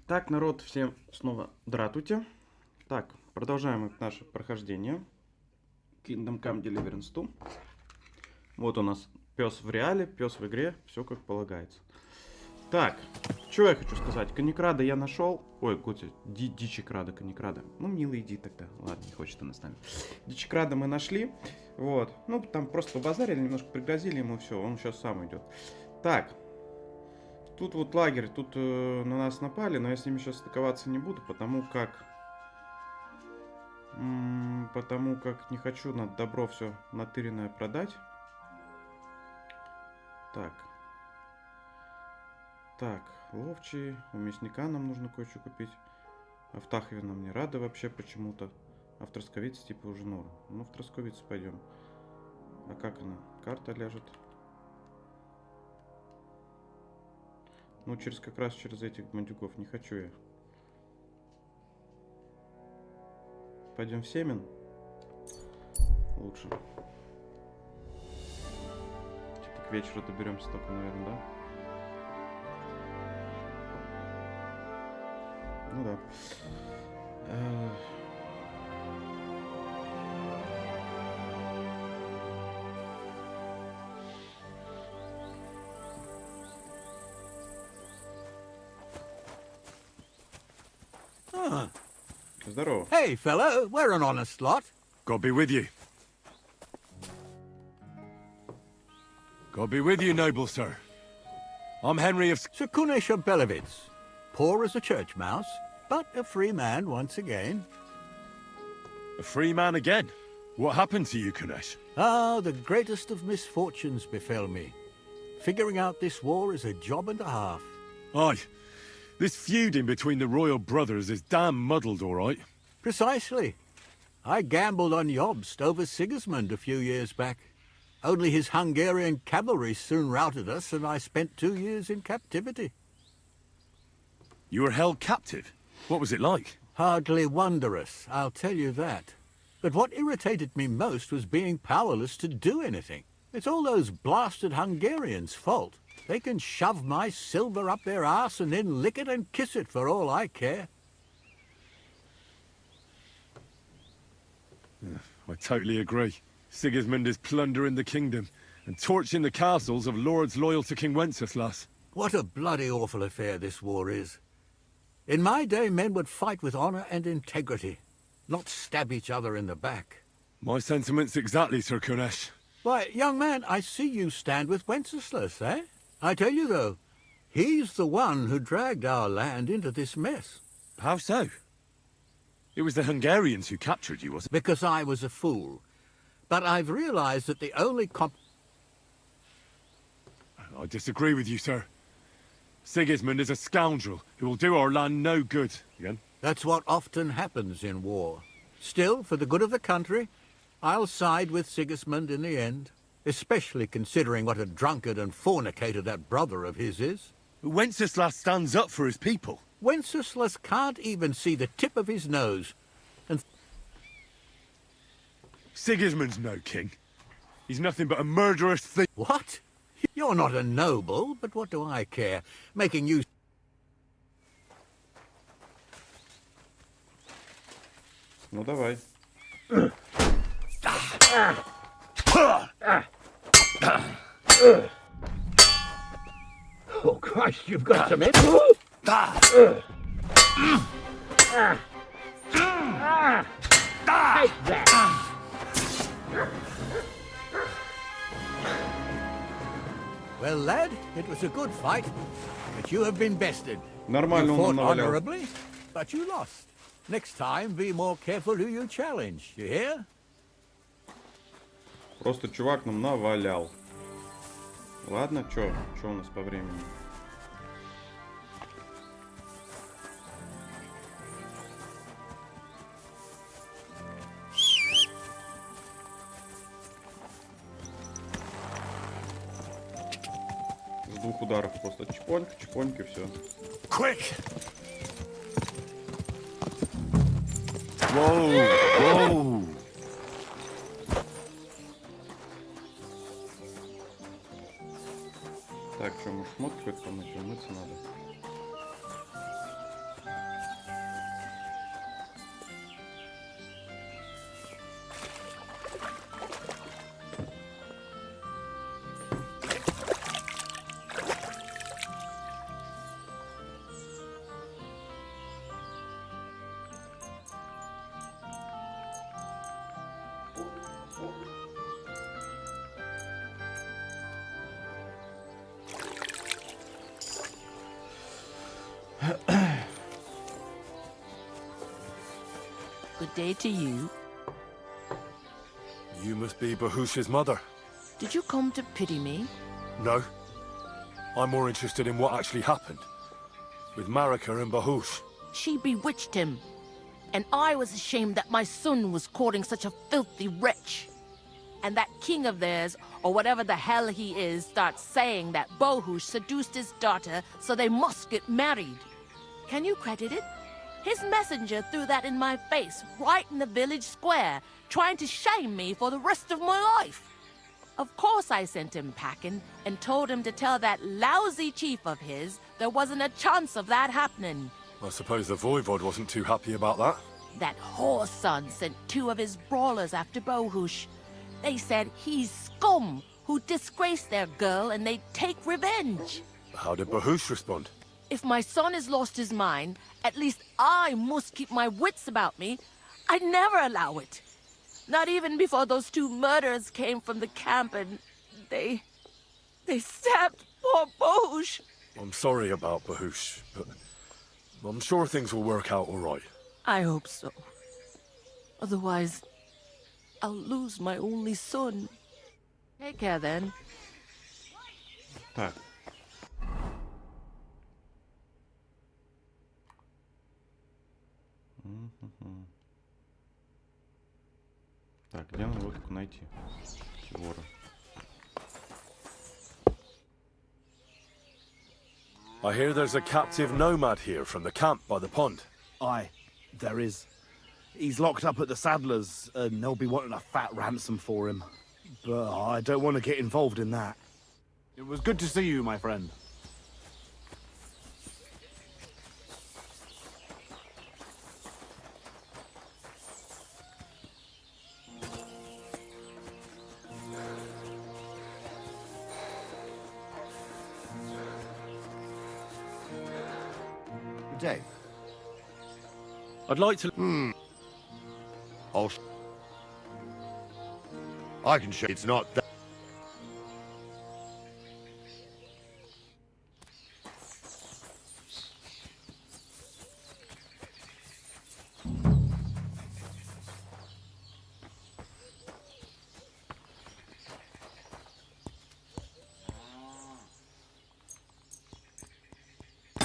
Так, народ, всем снова здравствуйте. Так, продолжаем наше прохождение. Kingdom Come Deliverance 2. Вот у нас пес в реале, пес в игре, все как полагается. Так, что я хочу сказать? Конекрада я нашел. Ой, Гути, Дичикрада, Конекрада. Ну, милый, иди тогда. Ладно, не хочет она с нами. Дичикрада мы нашли. Вот. Ну, там просто побазарили, немножко пригрозили ему, все, он сейчас сам идет. Так. Тут вот лагерь, тут на нас напали, но я с ними сейчас стыковаться не буду, потому как не хочу на добро все натыренное продать. Так, ловчий, у мясника нам нужно кое-что купить. А в Тахове нам не рады вообще почему-то. А в Тросковице типа уже норм. Ну, в Тросковицу пойдем. А как она? Карта ляжет. Ну, как раз через этих бандюков не хочу я. Пойдем в Семен. Лучше. Типа к вечеру доберемся только, наверное, да? Ну да. Здорово. Hey, fella, we're an honest lot. God be with you. God be with you, noble sir. I'm Henry of... Sir Kunesh of Belevitz. Poor as a church mouse, but a free man once again. A free man again? What happened to you, Kunesh? Ah, the greatest of misfortunes befell me. Figuring out this war is a job and a half. Aye. This feuding between the royal brothers is damn muddled, all right. Precisely. I gambled on Jobst over Sigismund a few years back. Only his Hungarian cavalry soon routed us, and I spent 2 years in captivity. You were held captive? What was it like? Hardly wondrous, I'll tell you that. But what irritated me most was being powerless to do anything. It's all those blasted Hungarians' fault. They can shove my silver up their arse and then lick it and kiss it for all I care. I totally agree. Sigismund is plundering the kingdom and torching the castles of lords loyal to King Wenceslas. What a bloody awful affair this war is. In my day, men would fight with honor and integrity, not stab each other in the back. My sentiments exactly, Sir Kunesh. Why, young man, I see you stand with Wenceslas, eh? I tell you, though, he's the one who dragged our land into this mess. How so? It was the Hungarians who captured you, wasn't it? Because I was a fool. But I've realized that the only I disagree with you, sir. Sigismund is a scoundrel who will do our land no good. Again? That's what often happens in war. Still, for the good of the country, I'll side with Sigismund in the end, especially considering what a drunkard and fornicator that brother of his is. Wenceslas stands up for his people. Wenceslas can't even see the tip of his nose. And Sigismund's no king. He's nothing but a murderous thief. what? You're not a noble, but what do I care? Making you... Ну давай. Oh, Christ, you've got some... Take that! Well, lad, it was a good fight, but you have been bested. Нормально You он fought нам навалял. honorably, but you lost. Next time, be more careful who you challenge, you hear? Просто чувак нам навалял. Ладно, чё у нас по времени? С 2 ударов просто чпонька, и все. Quick! Whoa! Whoa! Так, что, может, шмотки какой-то помыть? Мыться надо. Good day to you. You must be Bahush's mother. Did you come to pity me? No. I'm more interested in what actually happened. With Marika and Bahush. She bewitched him. And I was ashamed that my son was courting such a filthy wretch. And that king of theirs, or whatever the hell he is, starts saying that Bahush seduced his daughter, so they must get married. Can you credit it? His messenger threw that in my face, right in the village square, trying to shame me for the rest of my life. Of course I sent him packing and told him to tell that lousy chief of his there wasn't a chance of that happening. I suppose the Voivod wasn't too happy about that. That whore's son sent 2 of his brawlers after Bahush. They said he's scum who disgraced their girl and they'd take revenge. How did Bahush respond? If my son has lost his mind, at least I must keep my wits about me. I'd never allow it. Not even before those 2 murderers came from the camp and they stabbed poor Bahush. I'm sorry about Bahush, but I'm sure things will work out all right. I hope so. Otherwise, I'll lose my only son. Take care then. Так. Мгм. Так, где нам лодку найти? Вора. I hear there's a captive nomad here from the camp by the pond. Aye, there is. He's locked up at the Saddler's, and they'll be wanting a fat ransom for him. But I don't want to get involved in that. It was good to see you, my friend. Good day. I'd like to... I can show it's not that.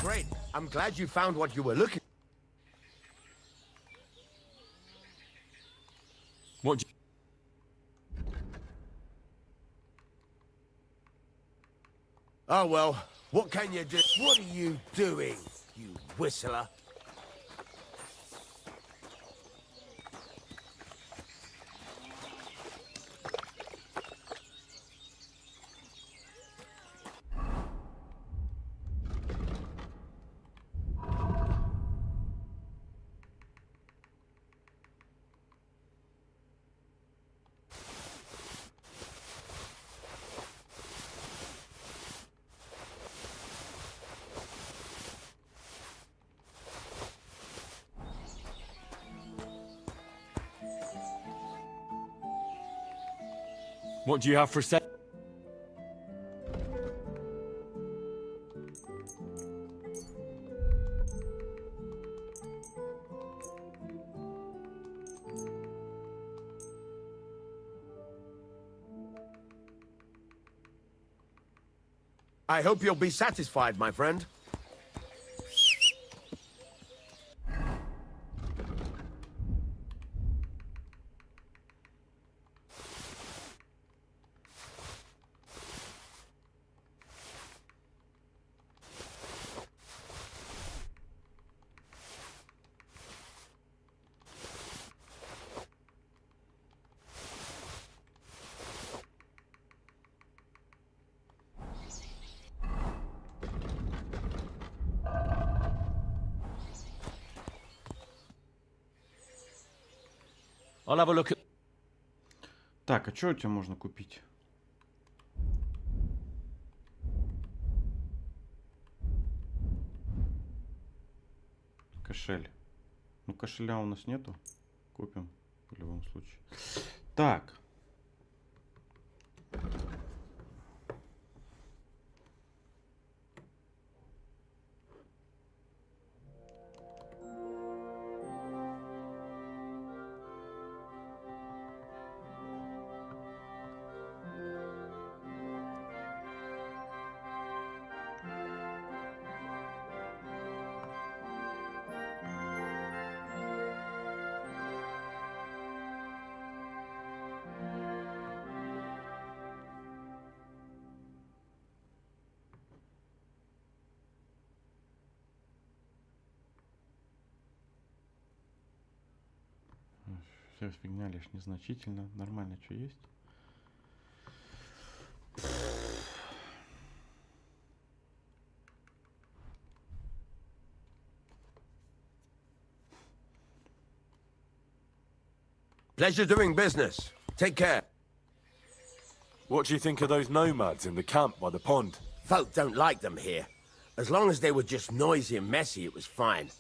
Great. I'm glad you found what you were looking. What? Oh well, what can you do? What are you doing, you whistler? What do you have for sale? I hope you'll be satisfied, my friend. I'll have a look at... Так, а что у тебя можно купить? Кошель. Ну, кошеля у нас нету. Купим в любом случае. Так. Все, фигня лишь незначительно. Нормально, что есть. Pleasure doing business. Take care. What do you think of those nomads in the camp by the pond? Folk don't like them here. As long as they were just noisy and messy, it was fine.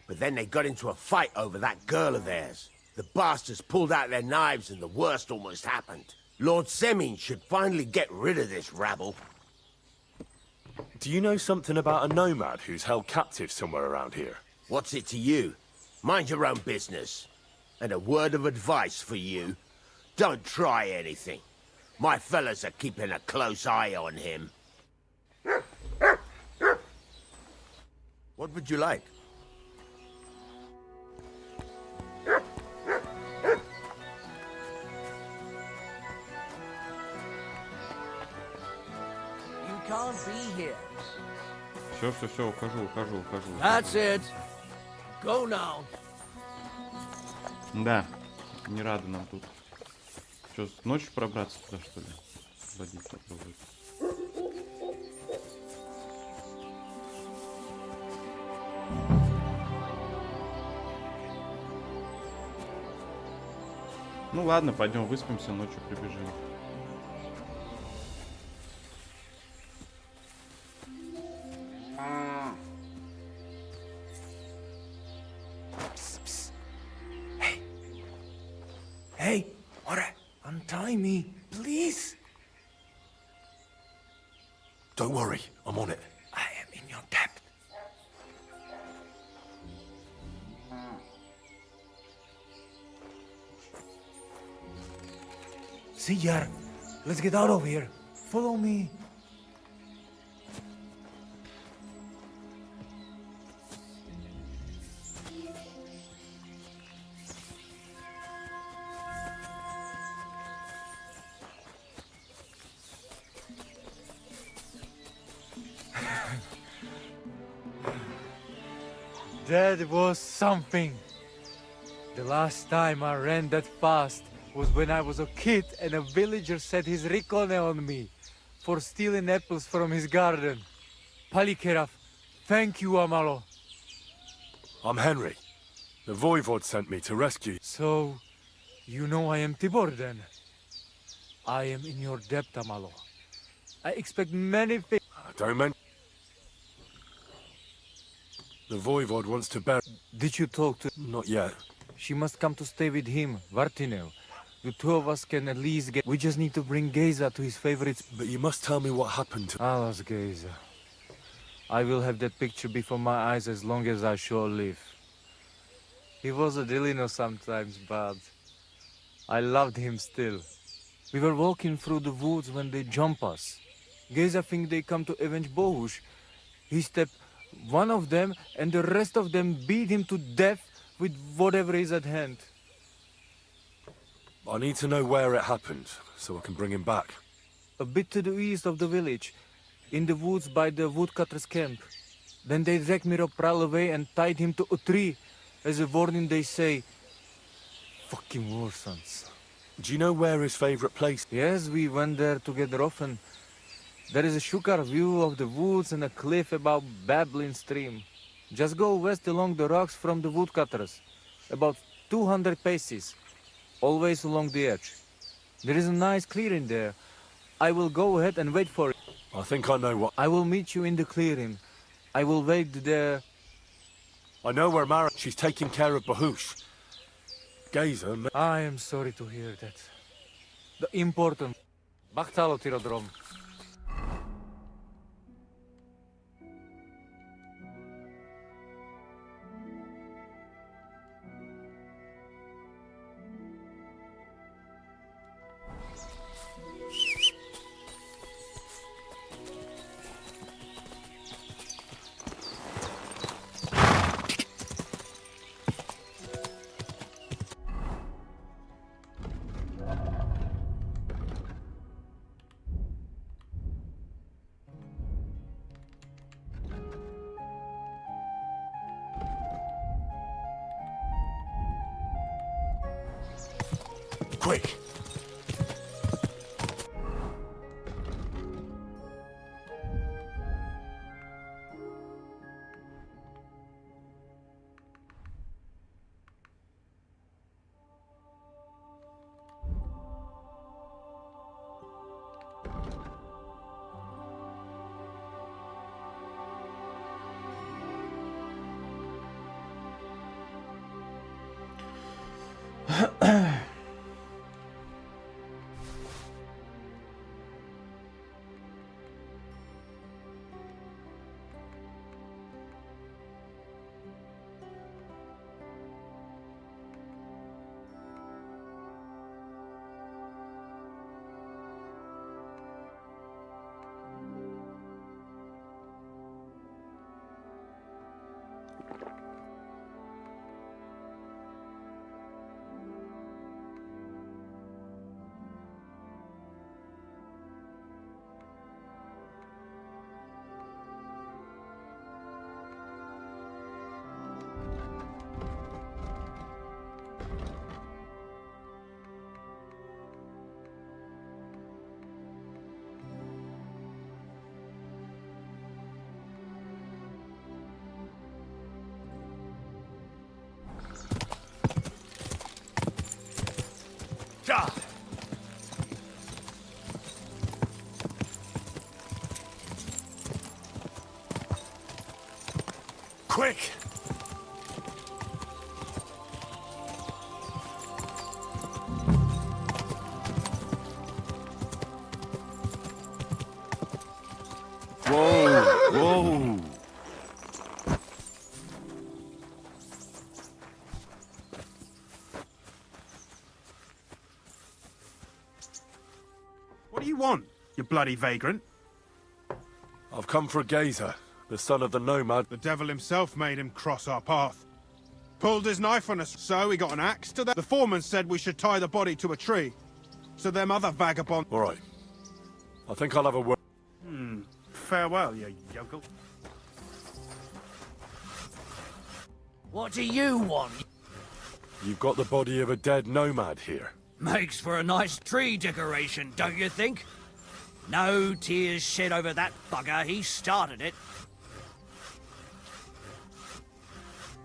But then they got into a fight over that girl of theirs. The bastards pulled out their knives and the worst almost happened. Lord Semin should finally get rid of this rabble. Do you know something about a nomad who's held captive somewhere around here? What's it to you? Mind your own business. And a word of advice for you. Don't try anything. My fellas are keeping a close eye on him. What would you like? You can't be here. Все, ухожу. That's it. Go now. Да, не рады нам тут. Что, ночью пробраться туда, что ли? Водить попробовать. Ну ладно, пойдем выспимся, ночью прибежим. Hey, Ora, untie me, please. Don't worry, I'm on it. I am in your debt. Siyar, let's get out of here. Follow me. That was something. The last time I ran that fast was when I was a kid and a villager set his rikone on me for stealing apples from his garden. Palikeraf, thank you, Amalo. I'm Henry. The Voivod sent me to rescue you. So, you know I am Tibor then? I am in your debt, Amalo. I expect many things. Don't mention. The Voivod wants to bury... Did you talk to... Not yet. She must come to stay with him, Vartinel. The two of us can at least get... We just need to bring Geza to his favorite... But you must tell me what happened to... Alas, Geza. I will have that picture before my eyes as long as I shall live. He was a Delino sometimes, but... I loved him still. We were walking through the woods when they jump us. Geza think they come to avenge Bohush. He stepped one of them, and the rest of them beat him to death with whatever is at hand. I need to know where it happened, so I can bring him back. A bit to the east of the village, in the woods by the woodcutter's camp. Then they dragged Miropral away and tied him to a tree. As a warning, they say, fucking war sons. Do you know where his favorite place... Yes, we went there together often. There is a shukar view of the woods and a cliff above babbling stream. Just go west along the rocks from the woodcutters. About 200 paces. Always along the edge. There is a nice clearing there. I will go ahead and wait for it. I think I know what... I will meet you in the clearing. I will wait there. I know where Mara... She's taking care of Bahush. Geza... I am sorry to hear that. The important... Bachtalo Tirodrom. quick. Quick! Whoa! Whoa! What do you want, you bloody vagrant? I've come for Gazer, the son of the nomad. The devil himself made him cross our path. Pulled his knife on us, so we got an axe to that. The foreman said we should tie the body to a tree. So them other vagabonds... All right. I think I'll have a word. Farewell, you yokel. What do you want? You've got the body of a dead nomad here. Makes for a nice tree decoration, don't you think? No tears shed over that bugger. He started it.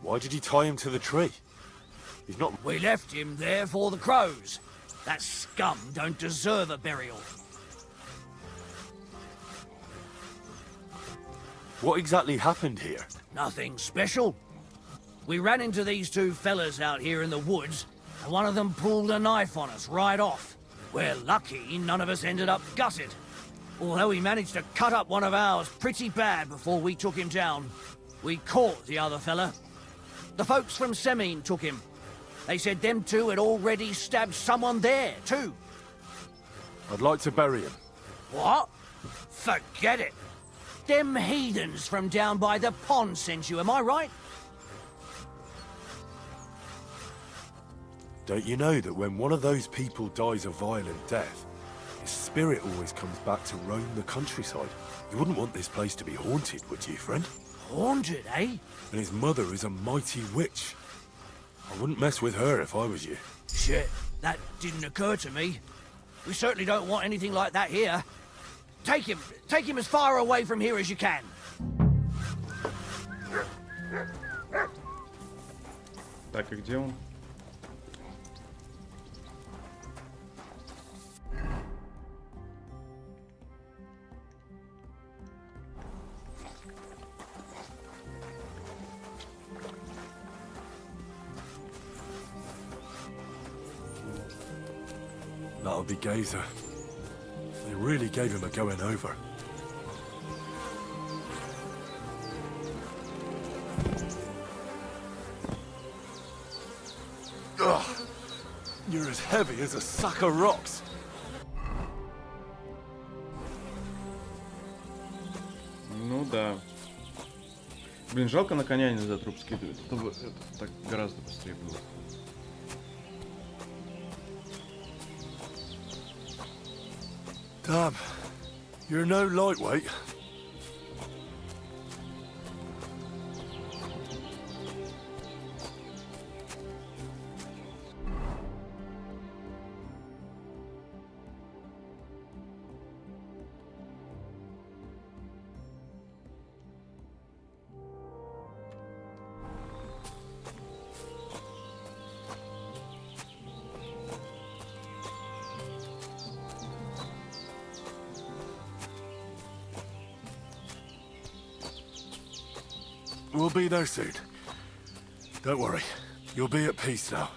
Why did he tie him to the tree? He's not... We left him there for the crows. That scum don't deserve a burial. What exactly happened here? Nothing special. We ran into these two fellas out here in the woods, and one of them pulled a knife on us right off. We're lucky none of us ended up gutted. Although he managed to cut up one of ours pretty bad before we took him down. We caught the other fella. The folks from Semine took him. They said them two had already stabbed someone there, too. I'd like to bury him. What? Forget it. Them heathens from down by the pond sent you, am I right? Don't you know that when one of those people dies a violent death, his spirit always comes back to roam the countryside? You wouldn't want this place to be haunted, would you, friend? Haunted, eh? And his mother is a mighty witch. I wouldn't mess with her if I was you. Shit, that didn't occur to me. We certainly don't want anything like that here. Take him as far away from here as you can. Так, и где он? That'll be Gazer. They really gave him a going over. Ugh. You're as heavy as a sack of rocks. Ну да. Блин, жалко на коня нельзя труп скидывать. Это так гораздо быстрее было. Damn, you're no lightweight. We'll be there soon. Don't worry. You'll be at peace now.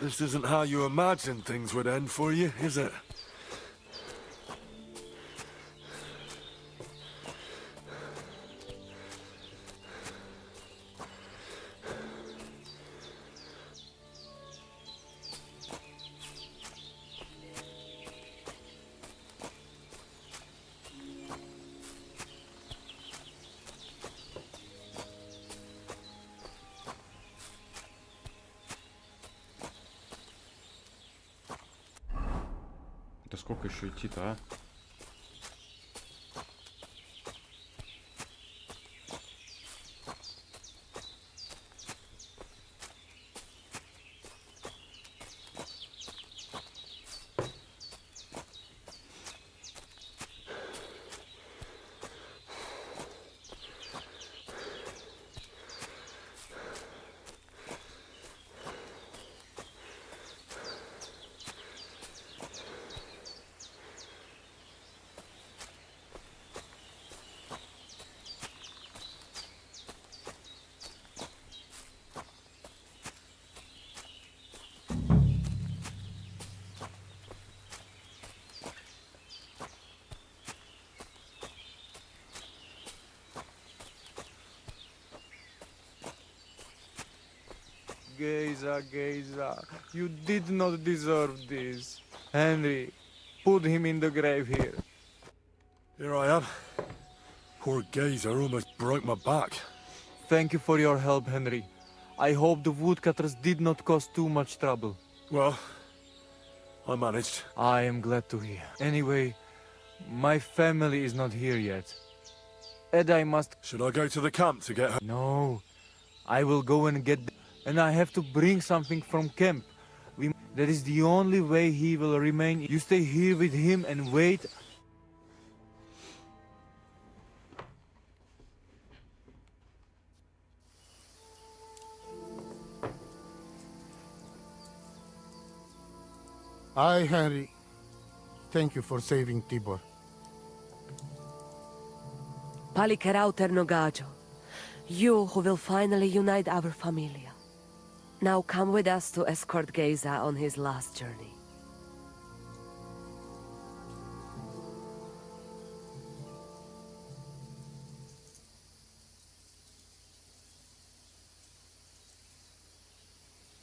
This isn't how you imagined things would end for you, is it? Да сколько еще идти-то, а? Geza, Geza, you did not deserve this. Henry, put him in the grave here. Here I am. Poor Gazer almost broke my back. Thank you for your help, Henry. I hope the woodcutters did not cause too much trouble. Well, I managed. I am glad to hear. Anyway, my family is not here yet. And I must... Should I go to the camp to get her? No, I will go and get... And I have to bring something from camp. That is the only way he will remain. You stay here with him and wait. I, Henry, thank you for saving Tibor. Palikerauter Nogajo, you who will finally unite our familia. Now come with us to escort Geza on his last journey.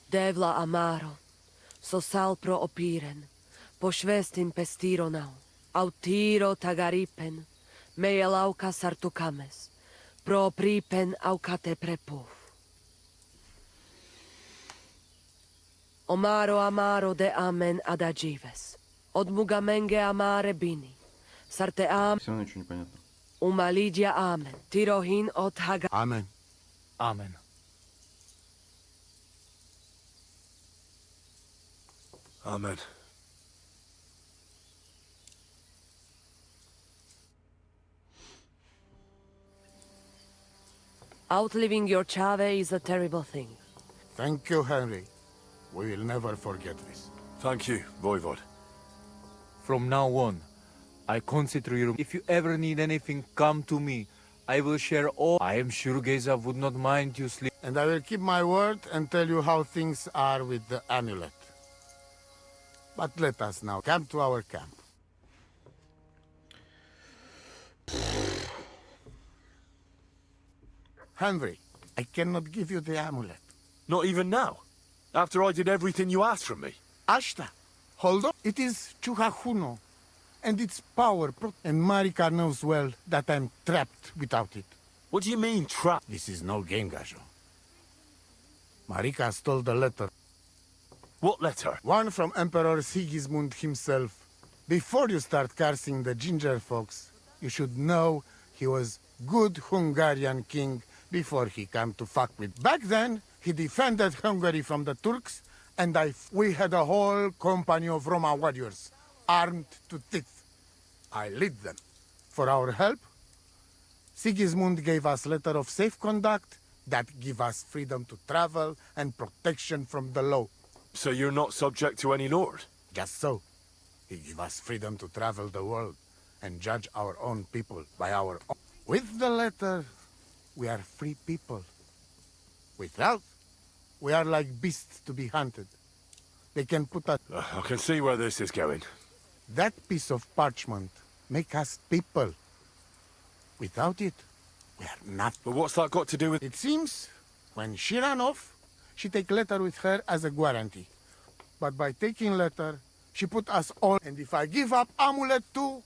Devla amaro, so sal pro opiren, pošvestin pestironau, autiro tagaripen, mejelauka sartukames, pro pripen aukate prepuf. Omaro amaro de amen adagives, od mugamenge amare bini, sarte am, Все равно ничего не понятно. umalidia amen, tirohin od haga. Amen. Amen. Amen. Outliving your chave is a terrible thing. Thank you, Henry. We will never forget this. Thank you, Voivod. From now on, I consider you. If you ever need anything, come to me. I will share all. I am sure Geza would not mind you sleep. And I will keep my word and tell you how things are with the amulet. But let us now come to our camp. Henry, I cannot give you the amulet. Not even now? After I did everything you asked from me? Ashta, hold on. It is Chuhajuno, and its power. And Marika knows well that I'm trapped without it. What do you mean, trap? This is no game, Gajo. Marika stole the letter. What letter? One from Emperor Sigismund himself. Before you start cursing the ginger folks, you should know he was good Hungarian king before he came to fuck with. Back then, he defended Hungary from the Turks and we had a whole company of Roma warriors, armed to teeth. I lead them. For our help, Sigismund gave us letter of safe conduct that give us freedom to travel and protection from the law. So you're not subject to any lord? Just so. He give us freedom to travel the world and judge our own people by our own. With the letter, we are free people. Without, we are like beasts to be hunted. They can put us... I can see where this is going. That piece of parchment make us people. Without it, we are nothing. But what's that got to do with... It seems, when she ran off, she take letter with her as a guarantee. But by taking letter, she put us all... And if I give up amulet too,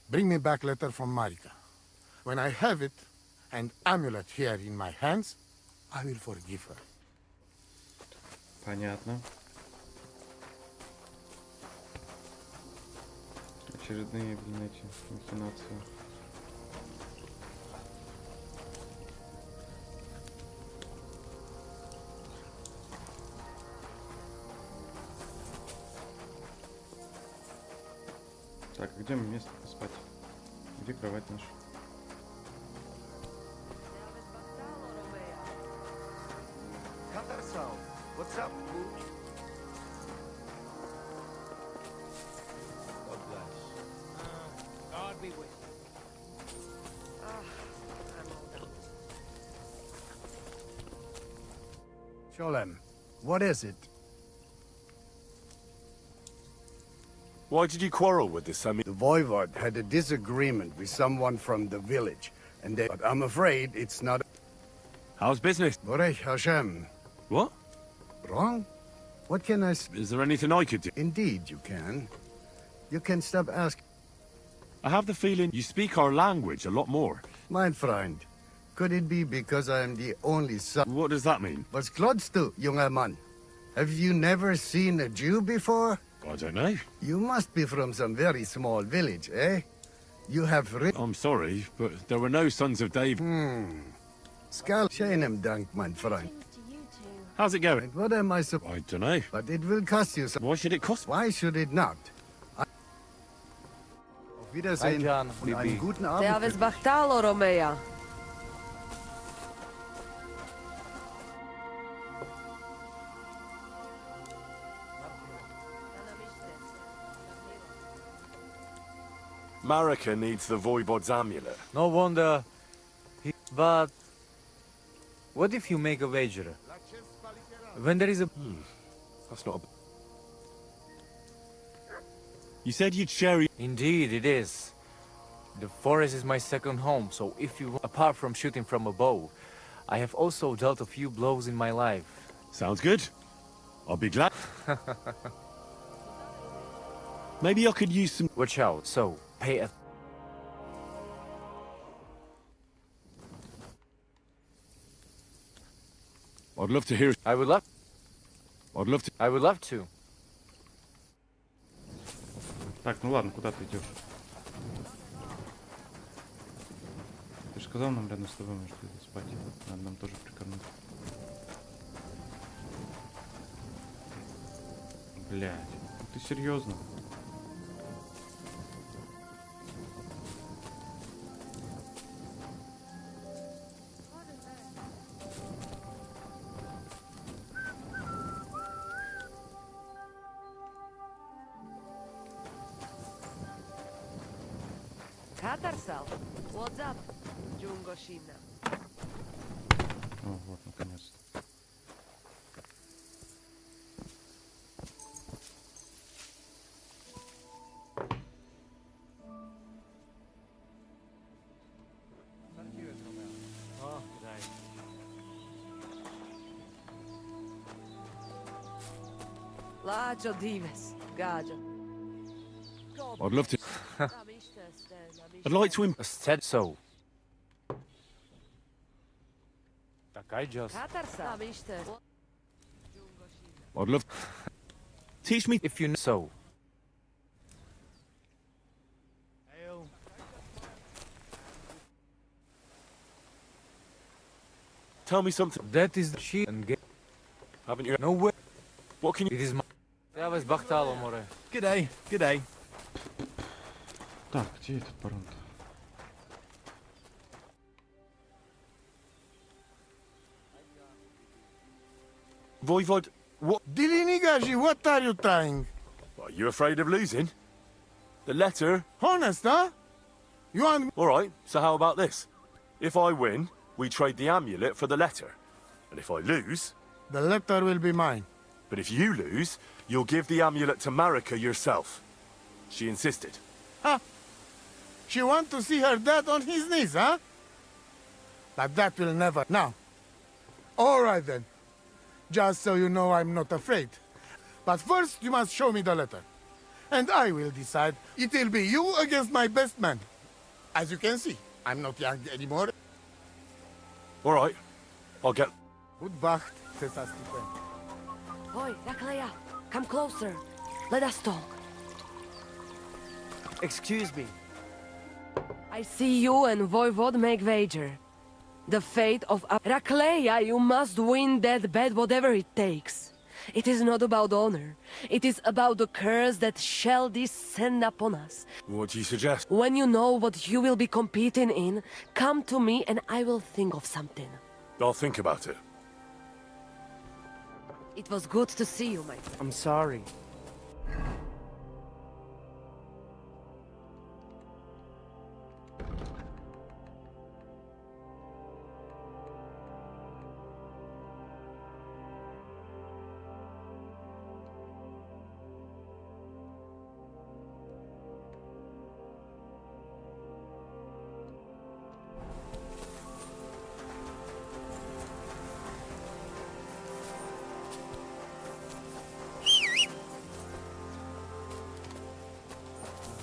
bring me back letter from Marika. When I have it, and amulet here in my hands, I will forgive her. Понятно. Очередные, блин, эти махинации. Так, где мы место спать? Где кровать наша? What's up, Pooch? God bless. God be with you. Sholem, what is it? Why did you quarrel with this? I mean... The Voivod had a disagreement with someone from the village, and but I'm afraid it's not... How's business? Borech Hashem. What? Wrong? What can I say? Is there anything I could do? Indeed you can. You can stop asking. I have the feeling you speak our language a lot more. Mein Freund, could it be because I am the only son? What does that mean? Was klotzt du, junger Mann? Have you never seen a Jew before? I don't know. You must be from some very small village, eh? You have I'm sorry, but there were no sons of David. Skal Shenem Dank, mein Freund. How's it going? And what am I I don't know. But it will cost you some... Why should it cost? Why should it not? Auf Wiedersehen Jan, und einen guten Abend. Te aveți bahtalo, Romea. Marika needs the Voivod's amulet. No wonder. But what if you make a wager? When there is a... That's not a... You said you'd share... Indeed, it is. The forest is my second home, so if you... Apart from shooting from a bow, I have also dealt a few blows in my life. Sounds good. I'll be glad. Maybe I could use some... Watch out, so pay a... I'd love to hear... I would love... I'd love to... I would love to. Так, ну ладно, куда ты идешь? Ты же сказал нам рядом с тобой, может, спать. Надо нам тоже прикорнуть. Блядь, ты серьезно? Katarsal. What's up, Jungoshina? О, вот, наконец-то. Oh, g'day. Lađo dives, gađo. I'd love to... I'd like to... Said so. Tak I just... Katarsal. I'd love... Teach me... If you know so. Tell me something. That is the she and get... Haven't you... No way. What can you... It is my... Я вас Бахтало, море. G'day, g'day. Так, где этот барон-то? Voivod, what... Dilinigaji, what are you trying? Are you afraid of losing? The letter... Honest, huh? You want... All right, so how about this? If I win, we trade the amulet for the letter. And if I lose... The letter will be mine. But if you lose, you'll give the amulet to Marika yourself. She insisted. Huh? She want to see her dad on his knees, huh? But that will never... Now. All right, then. Just so you know I'm not afraid. But first, you must show me the letter. And I will decide. It will be you against my best man. As you can see, I'm not young anymore. All right, I'll get... Good Bacht, Tessa Stephen. Oi, Rakleya, come closer. Let us talk. Excuse me. I see you and Voivod make wager. The fate of Rakleya, you must win that bet whatever it takes. It is not about honor. It is about the curse that shall descend upon us. What do you suggest? When you know what you will be competing in, come to me and I will think of something. I'll think about it. It was good to see you, my friend. I'm sorry.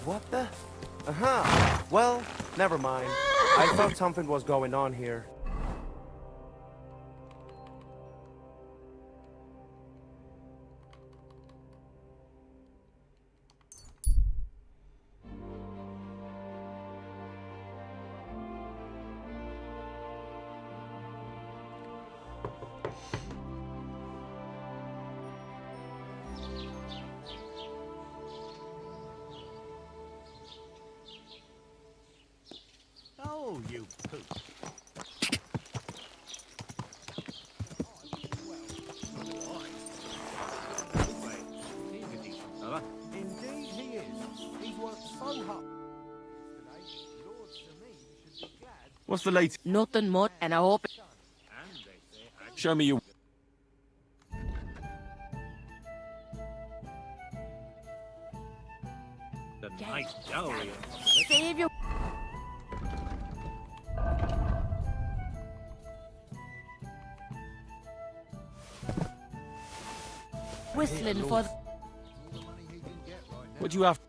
What the? Uh-huh. Well, never mind. I thought something was going on here. Oh, you poop. Indeed he is. He's worked so hard. What's the latest? Nothing much, and I hope... Show me your... The nice dowry. Save your... Whistling for... What do you have?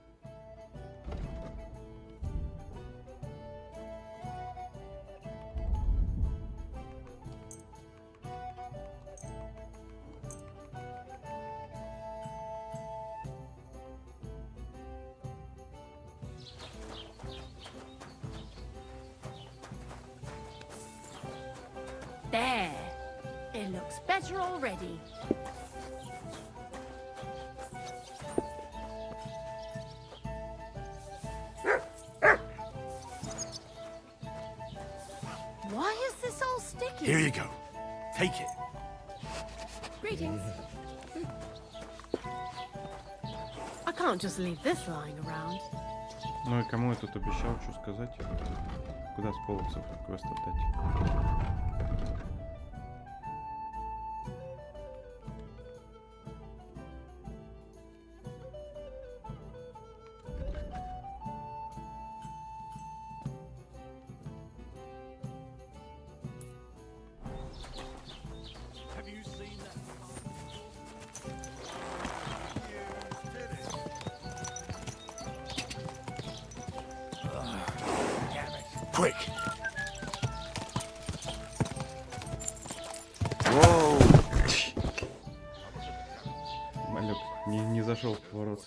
There. It looks better already. Why is this all sticky? Here you go. Take it. Greetings. I can't just leave this lying around. Ну и кому я тут обещал, что сказать? Куда с половцев квест отдать? Quick. Воу! Малек не зашел в поворот.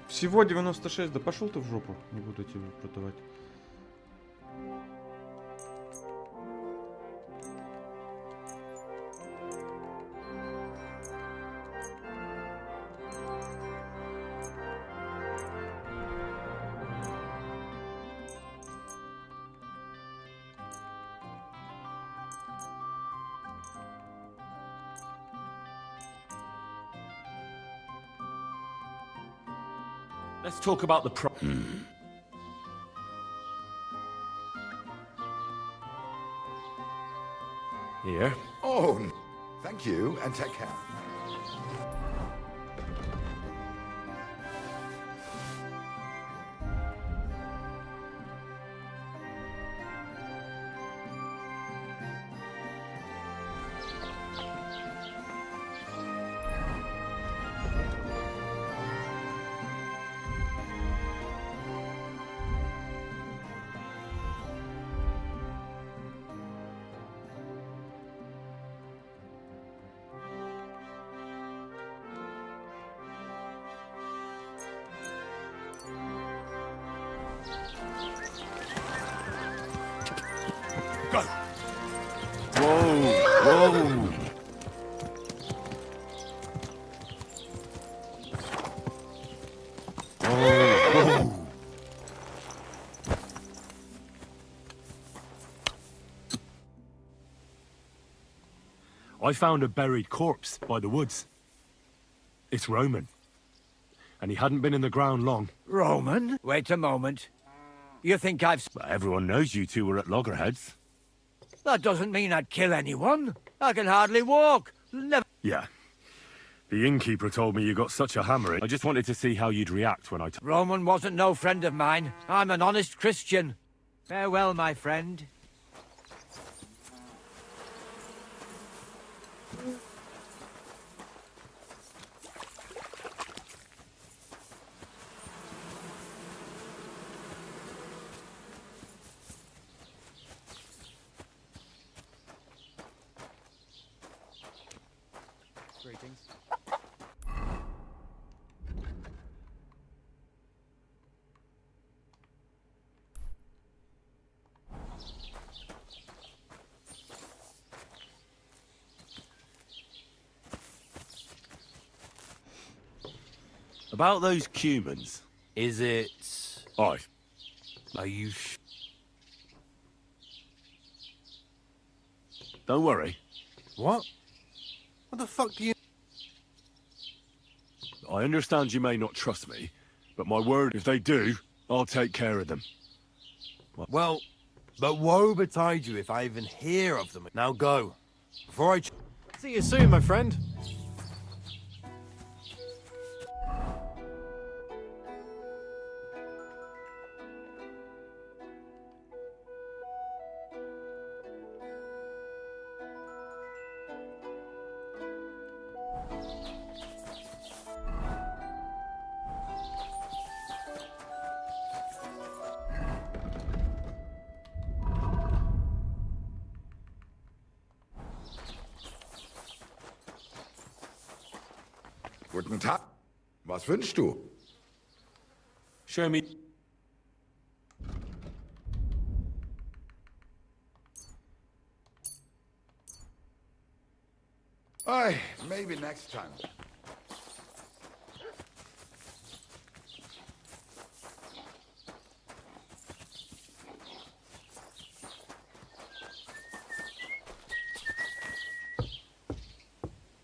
Всего 96, да пошел ты в жопу, не буду тебе продавать. Let's talk about the Here. Oh, thank you, and take care. Go. Whoa, whoa. I found a buried corpse by the woods. It's Roman. And he hadn't been in the ground long. Roman? Wait a moment. You think I've... Everyone knows you two were at loggerheads. That doesn't mean I'd kill anyone. I can hardly walk. Never... Yeah. The innkeeper told me you got such a hammering. I just wanted to see how you'd react when I... Roman wasn't no friend of mine. I'm an honest Christian. Farewell, my friend. Greetings. About those cumans. Is it... Aye. Are you Don't worry. What? What the fuck do you... I understand you may not trust me, but my word, if they do, I'll take care of them. Well, but woe betide you if I even hear of them. Now go. Before I... See you soon, my friend. Guten Tag. Was wünschst du? Show me... Aye, maybe next time.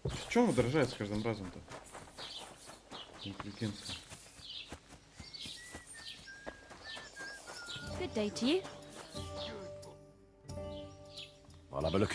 В чем удорожает с каждым разом-то? Интеллигенция. Good day to you. I'll have a look.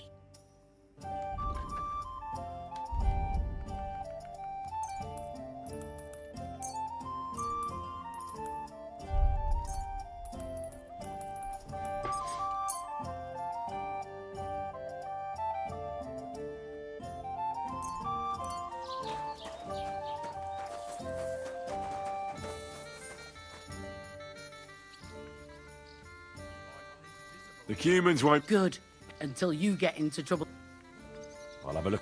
The Cumans won't... Good. until you get into trouble. I'll have a look.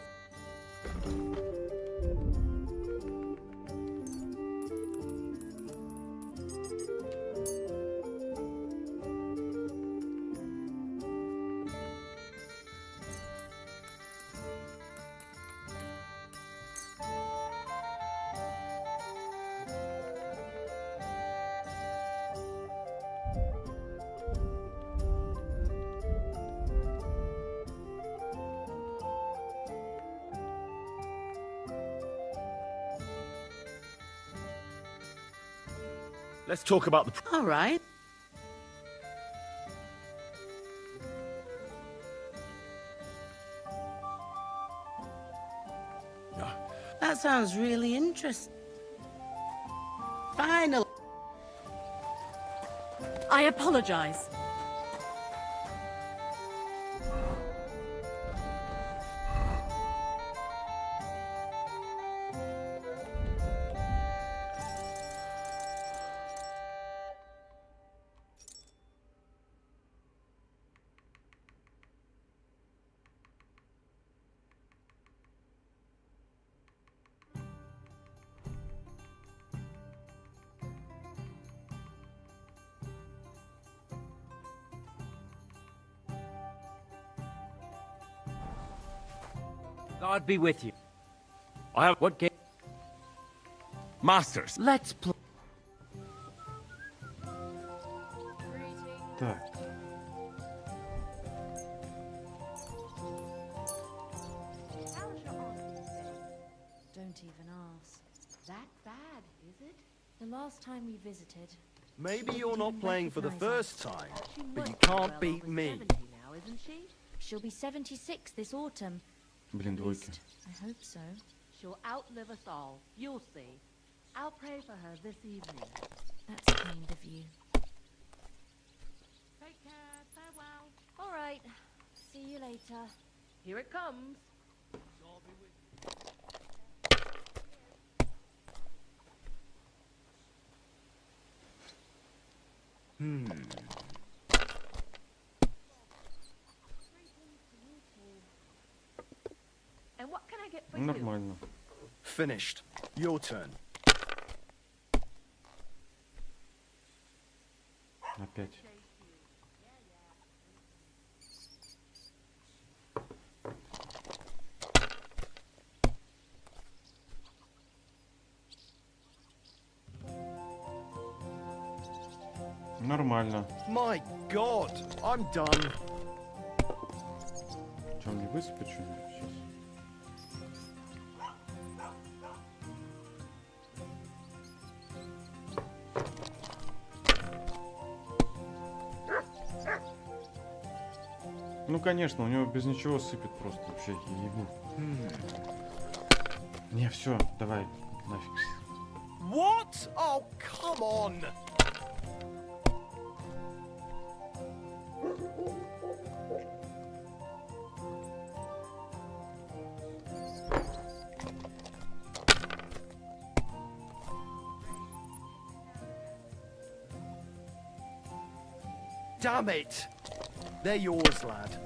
Let's talk about the... All right. That sounds really interesting. Finally. I apologize. God be with you. I have... What game? Masters. Let's play. Так. Don't even ask. That bad, is it? The last time we visited. Maybe you're not playing for the first time, but you Well, can't beat over me. 70 now, isn't she? She'll be 76 this autumn. Блин, двойки. I hope so. She'll outlive us all. You'll see. I'll pray for her this evening. That's kind of you. Take care. Farewell. All right. See you later. Here it comes. And what can I get for you? Нормально. Finished. Your turn. Опять. Нормально. My God, I'm done. Чем мне высыпать что-нибудь сейчас? Ну, конечно, у него без ничего сыпет просто вообще, я ебу. Не, все, давай, нафиг. What? Oh, come on. Damn it! They're yours, lad.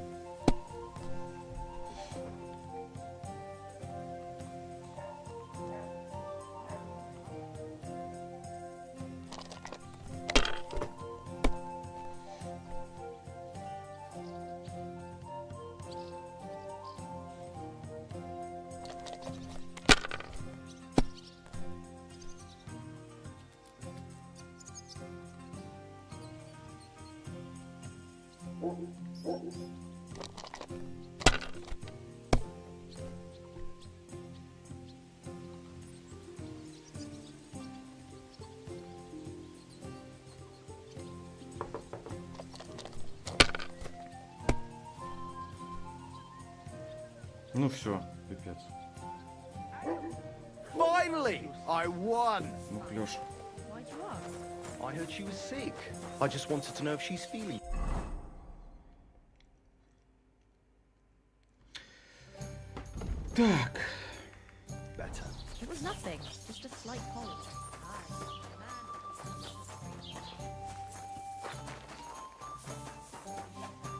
Ну все, пипец. Finally, I won. Ну, Клёш. Why'd you ask? I heard she was sick. I just wanted to know if she's feeling. Так. Better. It was nothing. Just a slight cold.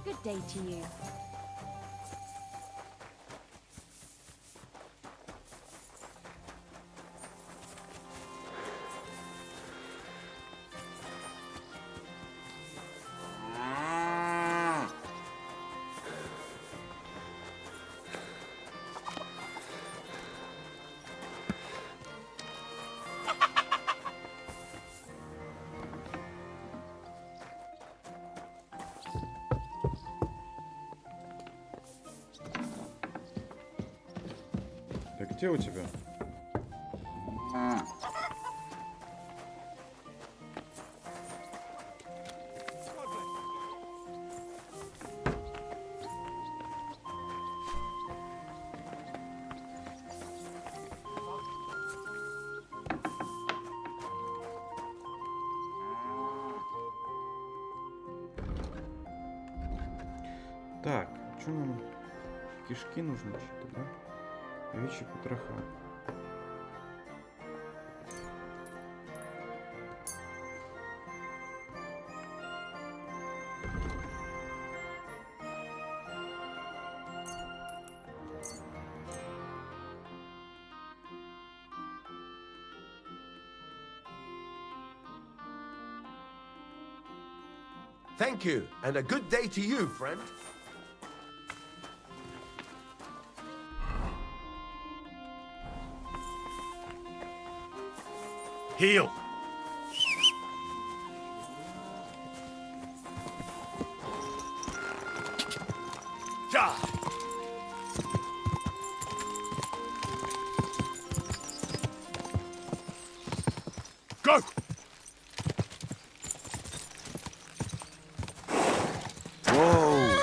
Good day to you. Так, где у тебя? Так, что нам? Кишки нужны что-то, да? Овечьи потроха. Thank you, and a good day to you, friend. Heal! Ja! Go! Whoa!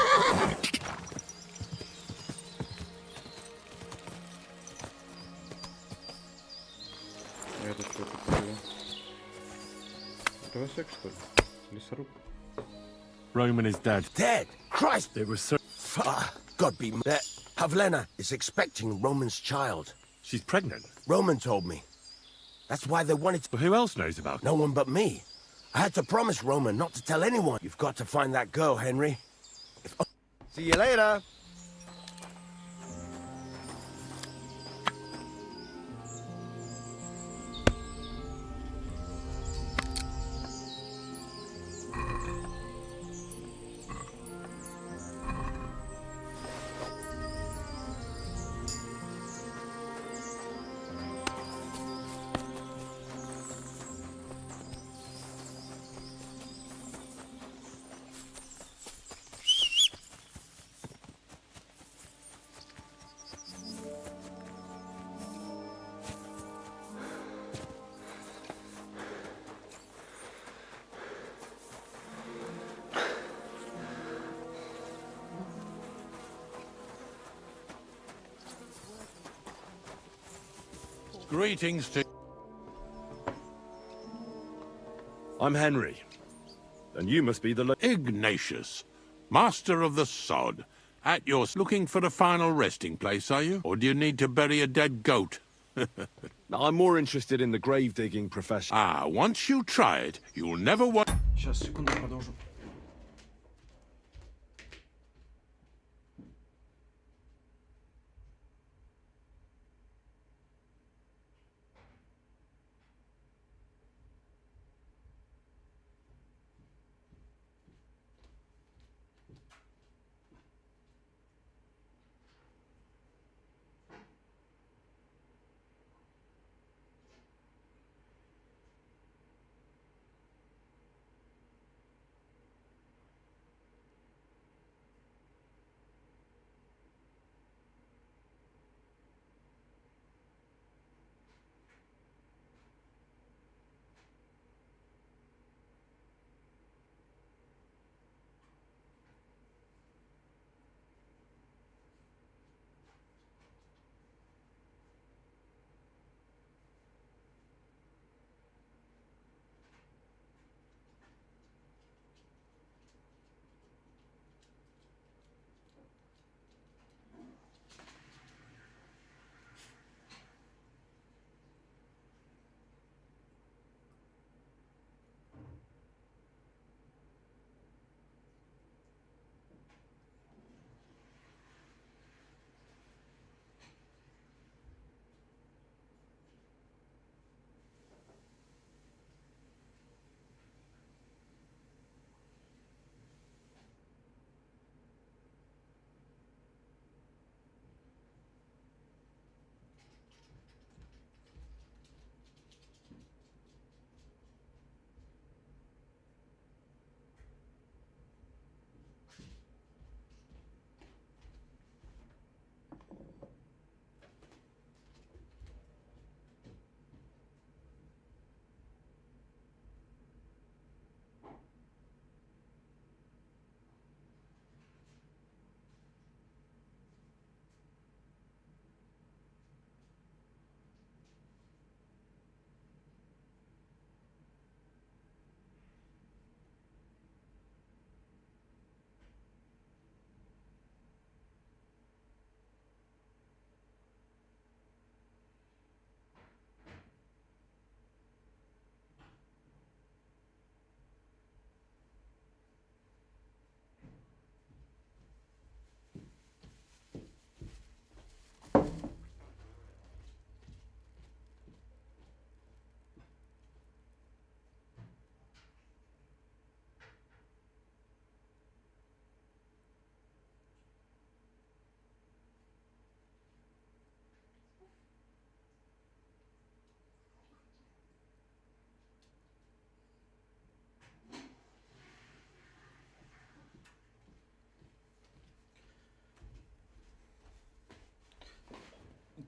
Это что такое? Дровосек, что ли? Лесоруб? Roman is dead. Dead? Christ! It was so... God be... That Pavlena is expecting Roman's child. She's pregnant. Roman told me. That's why they wanted to... But who else knows about it? No one but me. I had to promise Roman not to tell anyone. You've got to find that girl, Henry. See you later. Greetings to... I'm Henry. And you must be the... Ignatius, master of the sod. At your... Looking for a final resting place, are you? Or do you need to bury a dead goat? I'm more interested in the grave digging profession. Ah, once you try it, you'll never want... Сейчас, секунду, продолжу.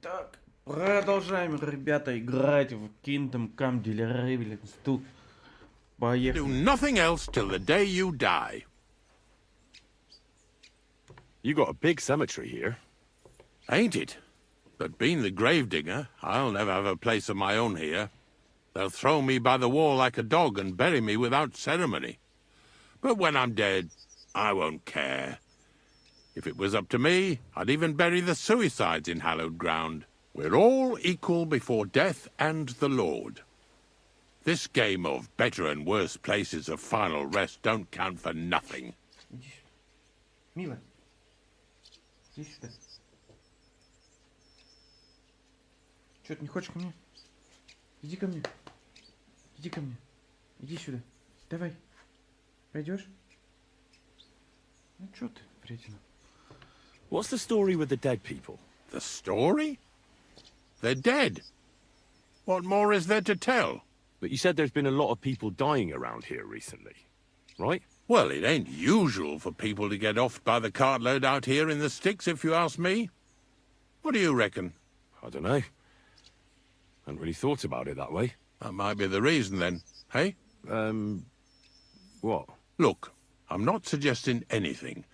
Так, продолжаем, ребята, играть в Kingdom Come Deliverance 2. Поехали. Do nothing else till the day you die. You got a big cemetery here. Ain't it? But being the gravedigger, I'll never have a place of my own here. They'll throw me by the wall like a dog and bury me without ceremony. But when I'm dead, I won't care. If it was up to me, I'd even bury the suicides in hallowed ground. We're all equal before death and the Lord. This game of better and worse places of final rest don't count for nothing. Мила, иди сюда. Чё, ты не хочешь ко мне? Иди ко мне. Иди ко мне. Иди сюда. Давай. Пойдешь? Ну чё ты, вредина? What's the story with the dead people? The story? They're dead. What more is there to tell? But you said there's been a lot of people dying around here recently, right? Well, it ain't usual for people to get offed by the cartload out here in the sticks, if you ask me. What do you reckon? I don't know. Hadn't really thought about it that way. That might be the reason, then, hey? What? Look, I'm not suggesting anything.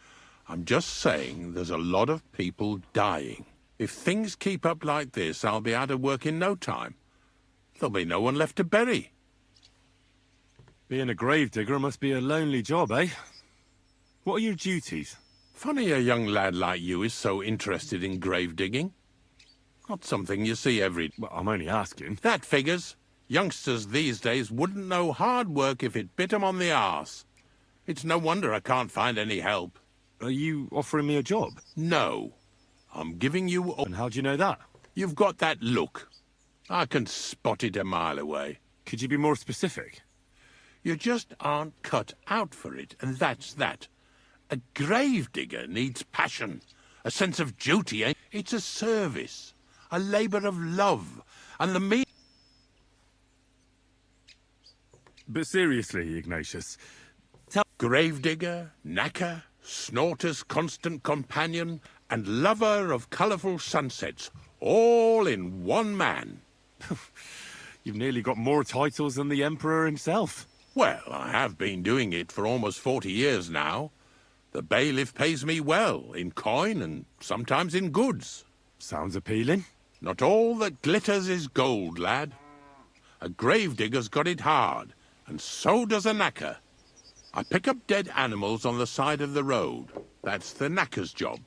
I'm just saying there's a lot of people dying. If things keep up like this, I'll be out of work in no time. There'll be no one left to bury. Being a gravedigger must be a lonely job, eh? What are your duties? Funny a young lad like you is so interested in grave digging. Not something you see every... Well, I'm only asking. That figures. Youngsters these days wouldn't know hard work if it bit 'em on the arse. It's no wonder I can't find any help. Are you offering me a job? No. I'm giving you... And how do you know that? You've got that look. I can spot it a mile away. Could you be more specific? You just aren't cut out for it, and that's that. A gravedigger needs passion, a sense of duty. It's a service, a labour of love, and the But seriously, Ignatius, gravedigger, knacker, snorter's constant companion, and lover of colourful sunsets, all in one man. You've nearly got more titles than the Emperor himself. Well, I have been doing it for almost 40 years now. The bailiff pays me well, in coin and sometimes in goods. Sounds appealing. Not all that glitters is gold, lad. A gravedigger's got it hard, and so does a knacker. I pick up dead animals on the side of the road. That's the knacker's job.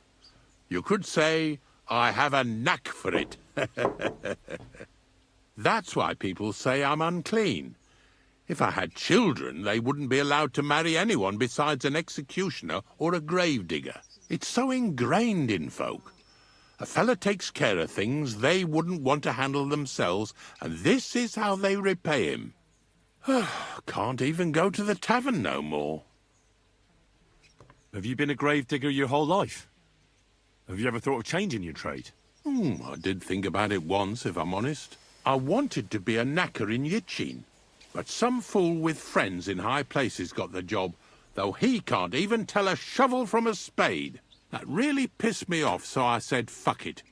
You could say, I have a knack for it. That's why people say I'm unclean. If I had children, they wouldn't be allowed to marry anyone besides an executioner or a gravedigger. It's so ingrained in folk. A fella takes care of things they wouldn't want to handle themselves, and this is how they repay him. Can't even go to the tavern no more. Have you been a gravedigger your whole life? Have you ever thought of changing your trade? I did think about it once, if I'm honest. I wanted to be a knacker in Yitchin, but some fool with friends in high places got the job, though he can't even tell a shovel from a spade. That really pissed me off, so I said, fuck it.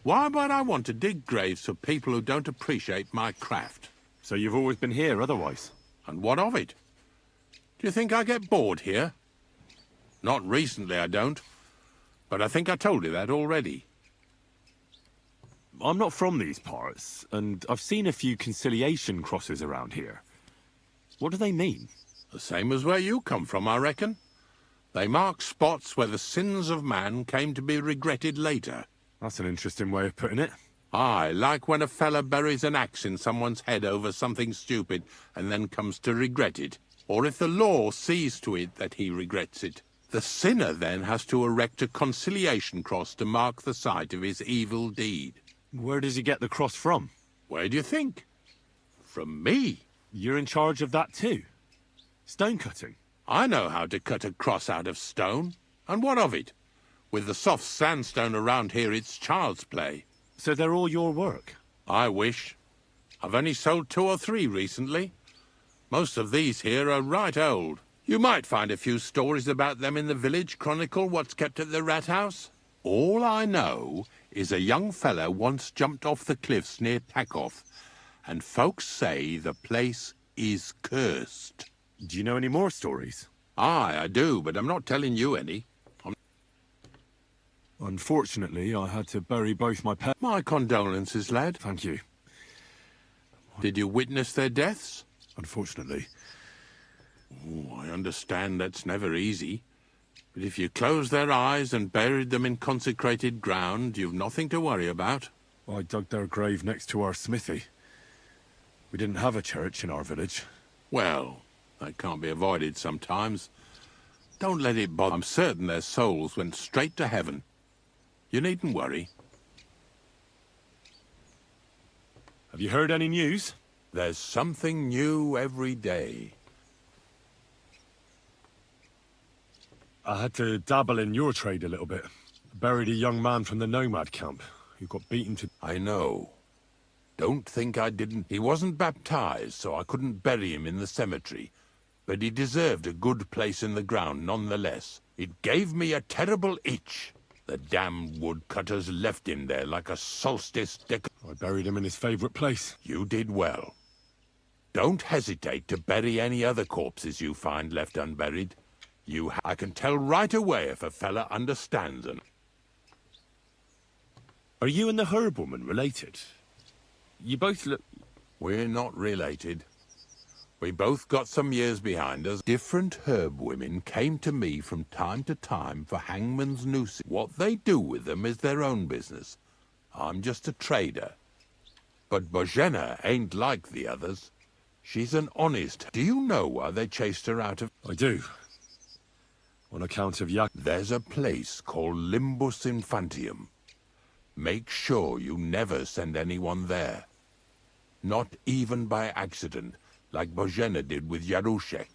Why would I want to dig graves for people who don't appreciate my craft? So you've always been here otherwise? And what of it? Do you think I get bored here? Not recently, I don't. But I think I told you that already. I'm not from these parts, and I've seen a few conciliation crosses around here. What do they mean? The same as where you come from, I reckon. They mark spots where the sins of man came to be regretted later. That's an interesting way of putting it. Aye, like when a fella buries an axe in someone's head over something stupid and then comes to regret it. Or if the law sees to it that he regrets it. The sinner then has to erect a conciliation cross to mark the site of his evil deed. Where does he get the cross from? Where do you think? From me. You're in charge of that too? Stone cutting? I know how to cut a cross out of stone. And what of it? With the soft sandstone around here, it's child's play. So they're all your work? I wish. I've only sold 2 or 3 recently. Most of these here are right old. You might find a few stories about them in the village chronicle what's kept at the rat house. All I know is a young fella once jumped off the cliffs near Takoff, and folks say the place is cursed. Do you know any more stories? Aye, I do, but I'm not telling you any. Unfortunately, I had to bury both my parents. My condolences, lad. Thank you. Did you witness their deaths? Unfortunately. Oh, I understand that's never easy. But if you closed their eyes and buried them in consecrated ground, you've nothing to worry about. I dug their grave next to our smithy. We didn't have a church in our village. Well, that can't be avoided sometimes. Don't let it bother. I'm certain their souls went straight to heaven. You needn't worry. Have you heard any news? There's something new every day. I had to dabble in your trade a little bit. Buried a young man from the nomad camp who got beaten to... I know. Don't think I didn't. He wasn't baptized, so I couldn't bury him in the cemetery. But he deserved a good place in the ground nonetheless. It gave me a terrible itch. The damned woodcutters left him there like a solstice I buried him in his favourite place. You did well. Don't hesitate to bury any other corpses you find left unburied. I can tell right away if a fella understands them. Are you and the herb woman related? You both look... We're not related. We both got some years behind us. Different herb women came to me from time to time for hangman's nooses. What they do with them is their own business. I'm just a trader. But Bozhena ain't like the others. She's an honest... Do you know why they chased her out of... I do. On account of Yak... There's a place called Limbus Infantium. Make sure you never send anyone there. Not even by accident. Like Bozhena did with Yarushek.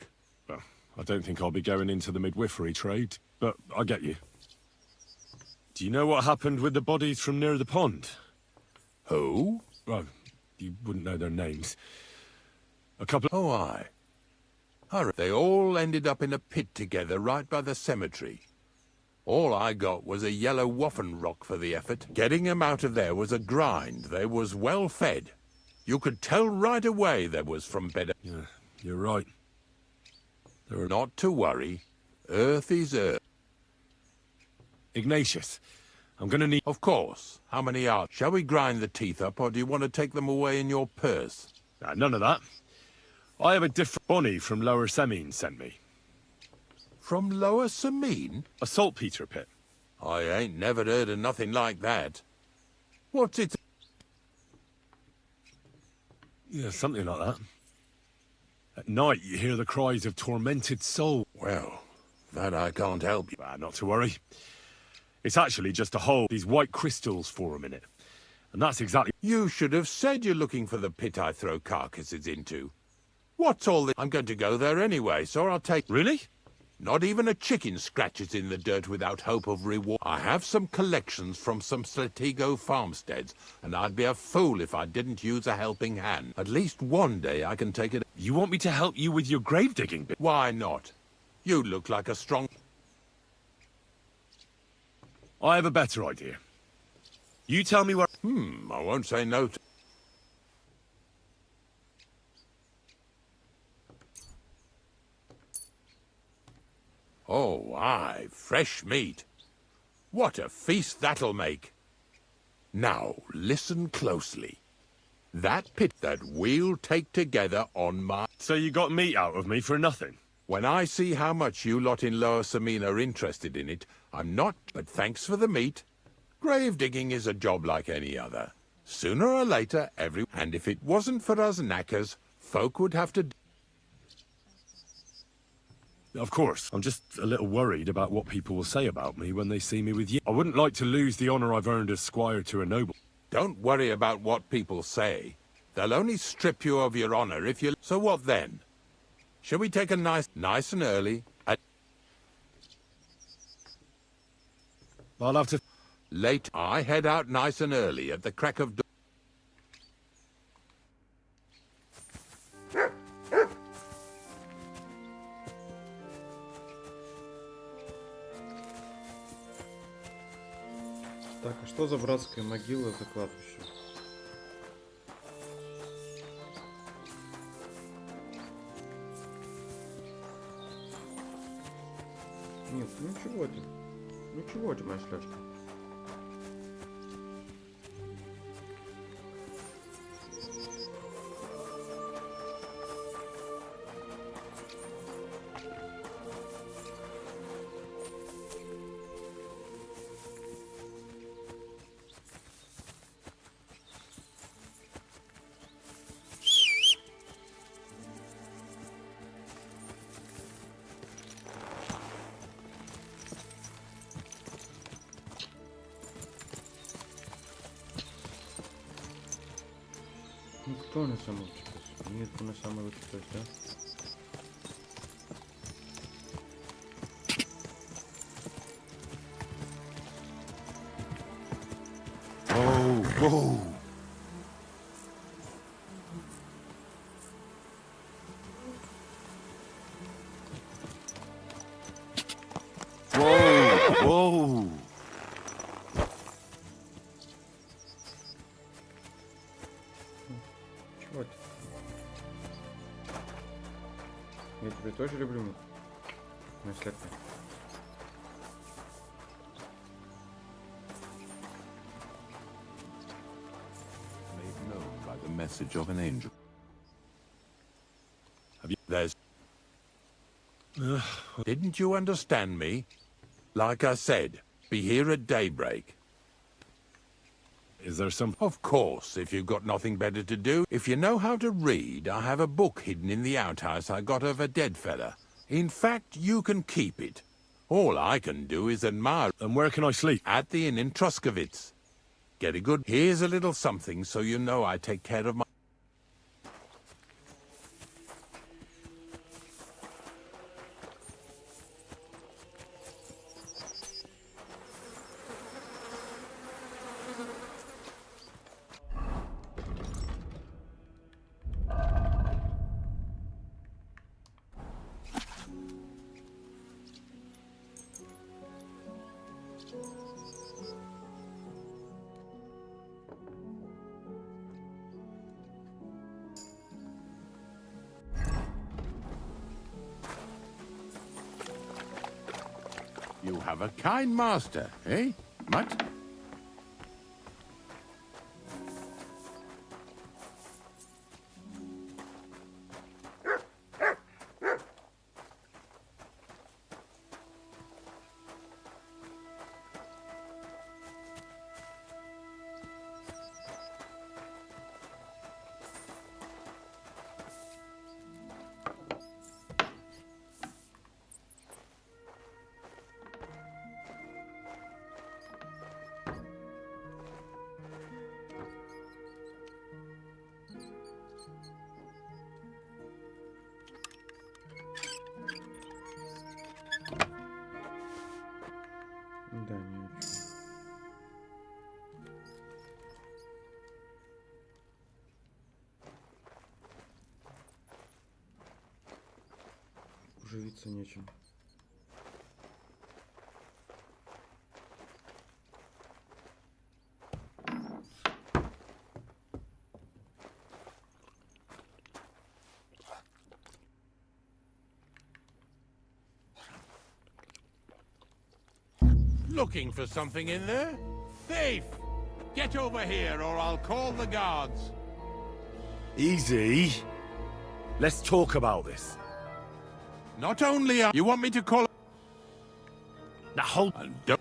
Well, I don't think I'll be going into the midwifery trade, but I get you. Do you know what happened with the bodies from near the pond? Who? Well, you wouldn't know their names. A couple... Oh, aye. They all ended up in a pit together right by the cemetery. All I got was a yellow waffen rock for the effort. Getting them out of there was a grind. They was well fed. You could tell right away there was from better... Yeah, you're right. There are not to worry. Earth is earth. Ignatius, I'm gonna need... Of course. How many are... Shall we grind the teeth up, or do you want to take them away in your purse? None of that. I have a different... Bonnie from Lower Semine sent me. From Lower Semine? A saltpeter pit. I ain't never heard of nothing like that. What's it... Yeah, something like that. At night, you hear the cries of tormented souls. Well, that I can't help you. Not to worry. It's actually just a hole. These white crystals form in it. And that's exactly... You should have said you're looking for the pit I throw carcasses into. What's all this? I'm going to go there anyway, so I'll take... Really? Not even a chicken scratches in the dirt without hope of reward. I have some collections from some Sletigo farmsteads, and I'd be a fool if I didn't use a helping hand. At least one day I can take it... You want me to help you with your grave digging bit? Why not? You look like a strong... I have a better idea. You tell me where... I won't say no to... Oh, aye, fresh meat. What a feast that'll make. Now, listen closely. That pit that we'll take together on my... So you got meat out of me for nothing? When I see how much you lot in Lower Semine are interested in it, I'm not... But thanks for the meat. Grave digging is a job like any other. Sooner or later, And if it wasn't for us knackers, folk would have to... Of course. I'm just a little worried about what people will say about me when they see me with you. I wouldn't like to lose the honour I've earned as squire to a noble. Don't worry about what people say. They'll only strip you of your honour if you... So what then? Shall we take a nice and early... I'll have to... Late, I head out nice and early at the crack of dawn. Так, а что Что за братская могила за кладбище? Нет, ничего ты. Ничего ты, моя шлячка. Ну кто на самом деле? Нет, кто на самом лучше, да? Whoa, whoa. Whoa, whoa. Чего ты? Я тебя тоже люблю, моя шлячка. Made known by the message of an angel. Have you? There's. Didn't you understand me? Like I said, be here at daybreak. Is there some... Of course, if you've got nothing better to do. If you know how to read, I have a book hidden in the outhouse I got of a dead fella. In fact, you can keep it. All I can do is admire. And where can I sleep? At the inn in Truskowitz. Get a good... Here's a little something so you know I take care of my... You have a kind master, eh? Mutt? Да, не очень. Уживиться нечем. Looking for something in there? Thief! Get over here or I'll call the guards. Easy. Let's talk about this. Not only are... You want me to call... Now hold... And don't...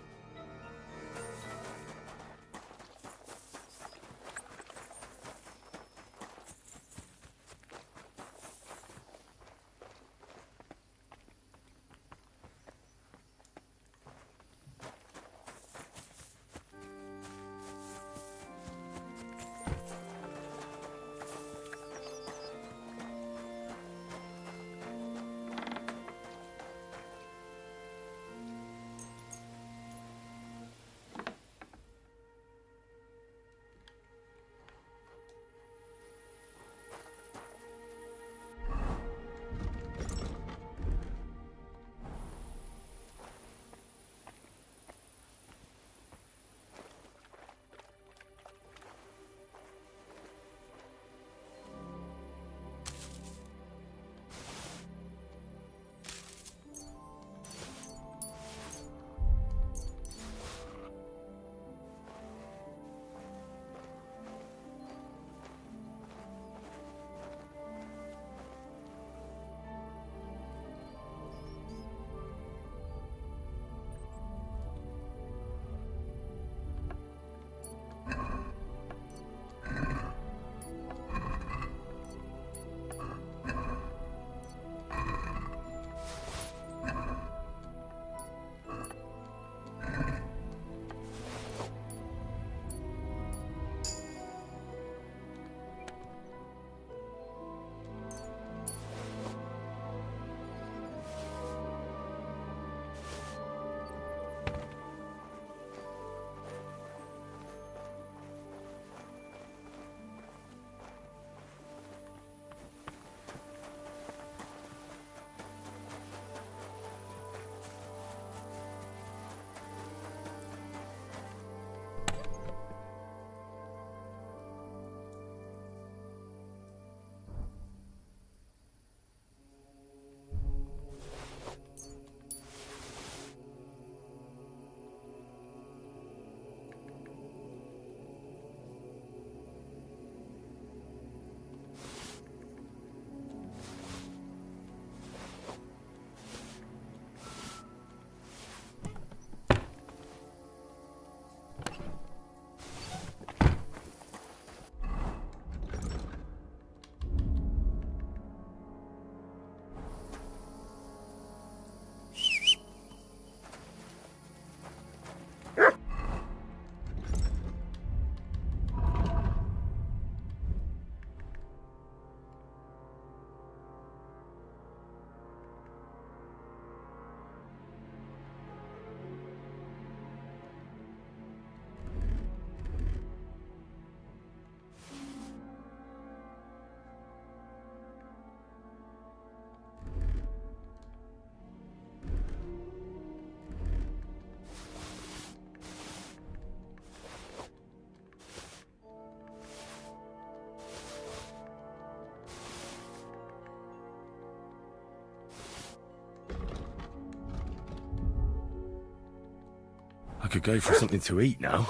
could go for something to eat now.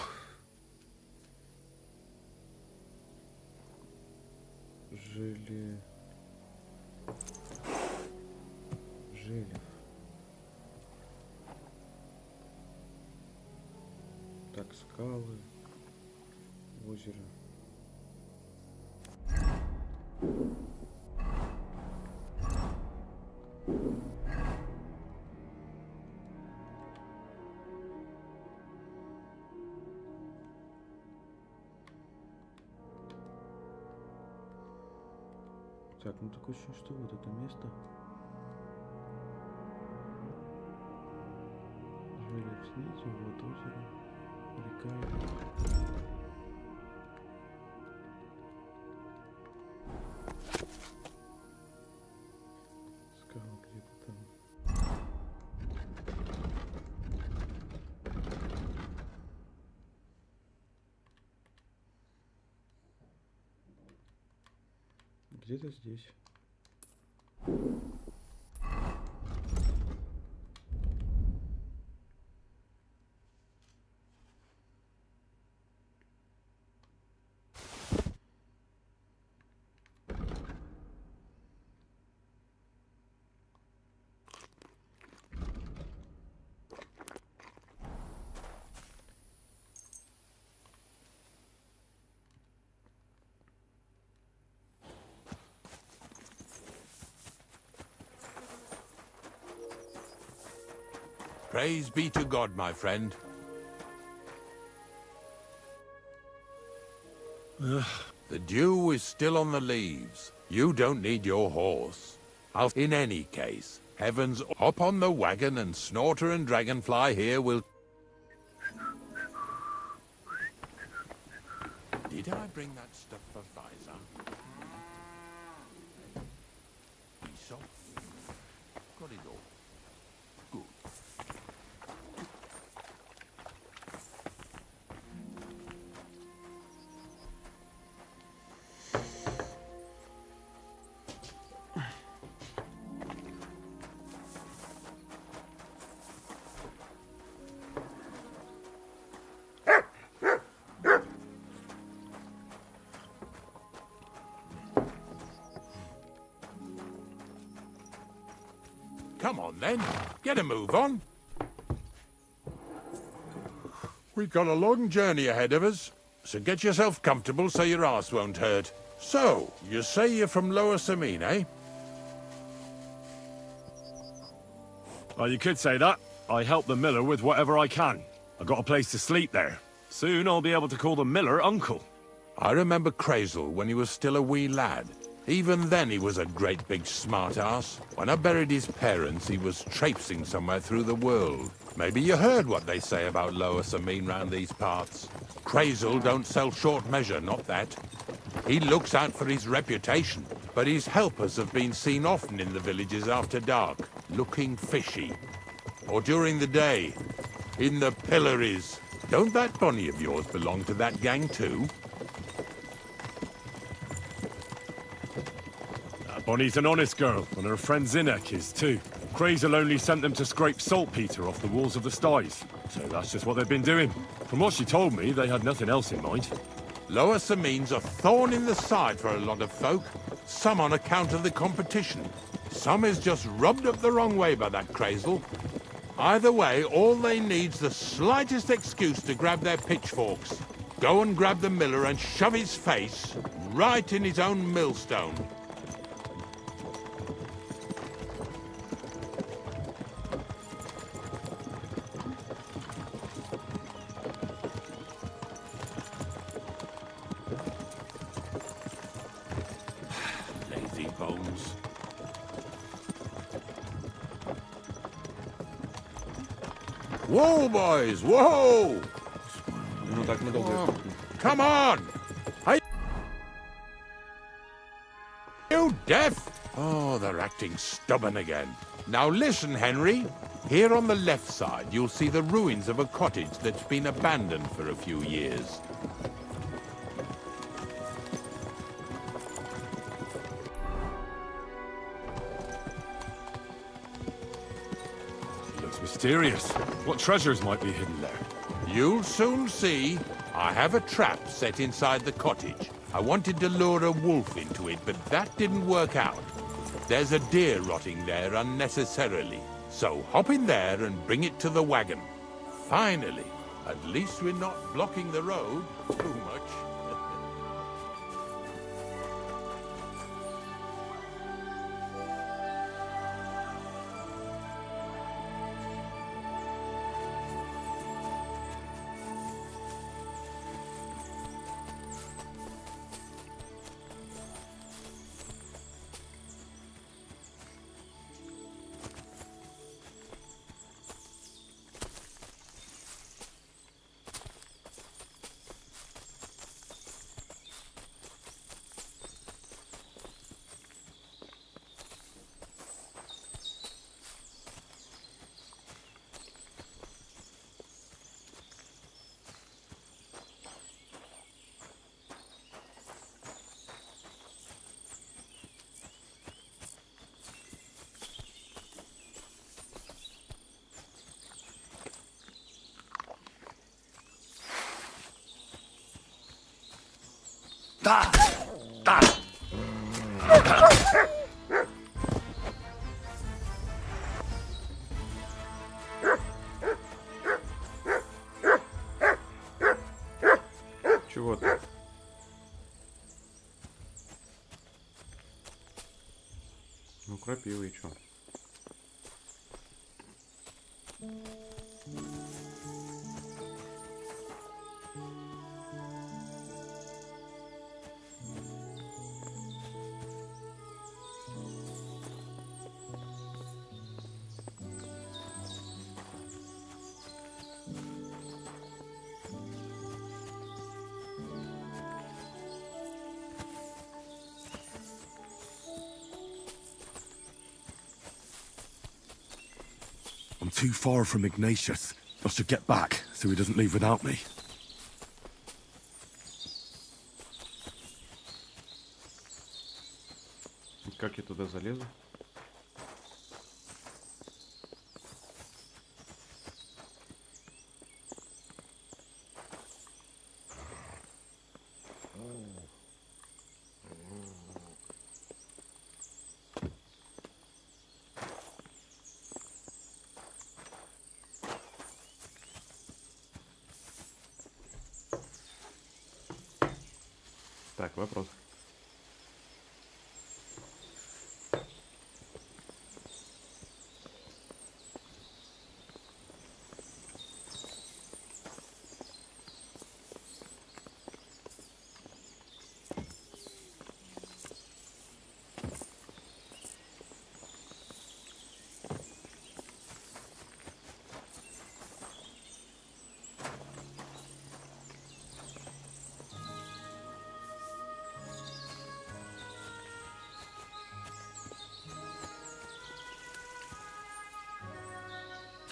Жили. Так, скалы, озеро. Так, ну такое ощущение, что вот это место. Жили снизу, вот озеро, река. Скала где-то там. Где-то здесь. Praise be to God, my friend. The dew is still on the leaves. You don't need your horse. In any case, heavens, hop on the wagon and Snorter and Dragonfly here will... Did I bring that stuff for Visor? Aesop? Got it all. Good. Come on, then. Get a move on. We've got a long journey ahead of us, so get yourself comfortable so your arse won't hurt. So, you say you're from Lower Samine, eh? Well, you could say that. I help the miller with whatever I can. I got a place to sleep there. Soon I'll be able to call the miller uncle. I remember Crazel when he was still a wee lad. Even then he was a great big smart-ass. When I buried his parents, he was traipsing somewhere through the world. Maybe you heard what they say about Lower Samine round these parts. Crazel don't sell short measure, not that. He looks out for his reputation, but his helpers have been seen often in the villages after dark, looking fishy. Or during the day, in the pillories. Don't that Bonnie of yours belong to that gang too? Bonnie's an honest girl, and her friend Zinnek is too. Crazel only sent them to scrape saltpeter off the walls of the sties. So that's just what they've been doing. From what she told me, they had nothing else in mind. Lower Samine's a thorn in the side for a lot of folk. Some on account of the competition. Some is just rubbed up the wrong way by that Crazel. Either way, all they need's the slightest excuse to grab their pitchforks. Go and grab the miller and shove his face right in his own millstone. Lazy bones. Whoa, boys! Whoa! Ну так мы долго. Come on! Are you deaf? Oh, they're acting stubborn again. Now listen, Henry. Here on the left side, you'll see the ruins of a cottage that's been abandoned for a few years. Looks mysterious. What treasures might be hidden there? You'll soon see. I have a trap set inside the cottage. I wanted to lure a wolf into it, but that didn't work out. There's a deer rotting there unnecessarily. So hop in there and bring it to the wagon. Finally. At least we're not blocking the road too much. Да! Да! Чего ты? Ну, крапива и чё? I'm too far from Ignatius. I should get back so he doesn't leave without me. Как я туда залезу? Так, вопрос.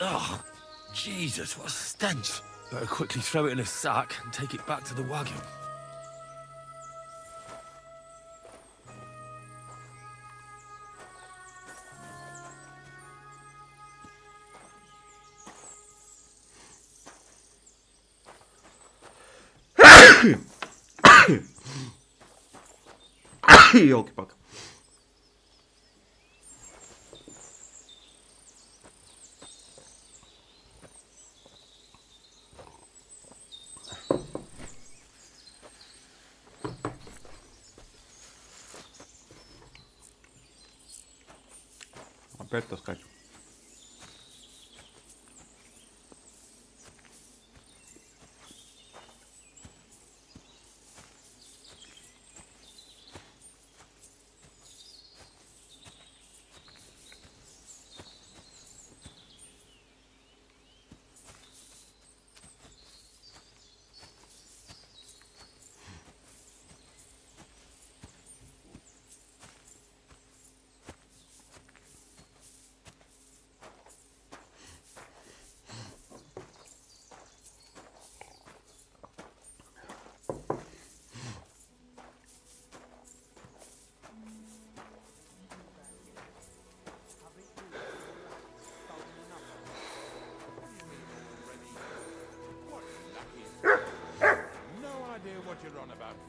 Oh, Jesus, what a stench. Better quickly throw it in a sack and take it back to the wagon. Ёлки-палки. Опять таскать.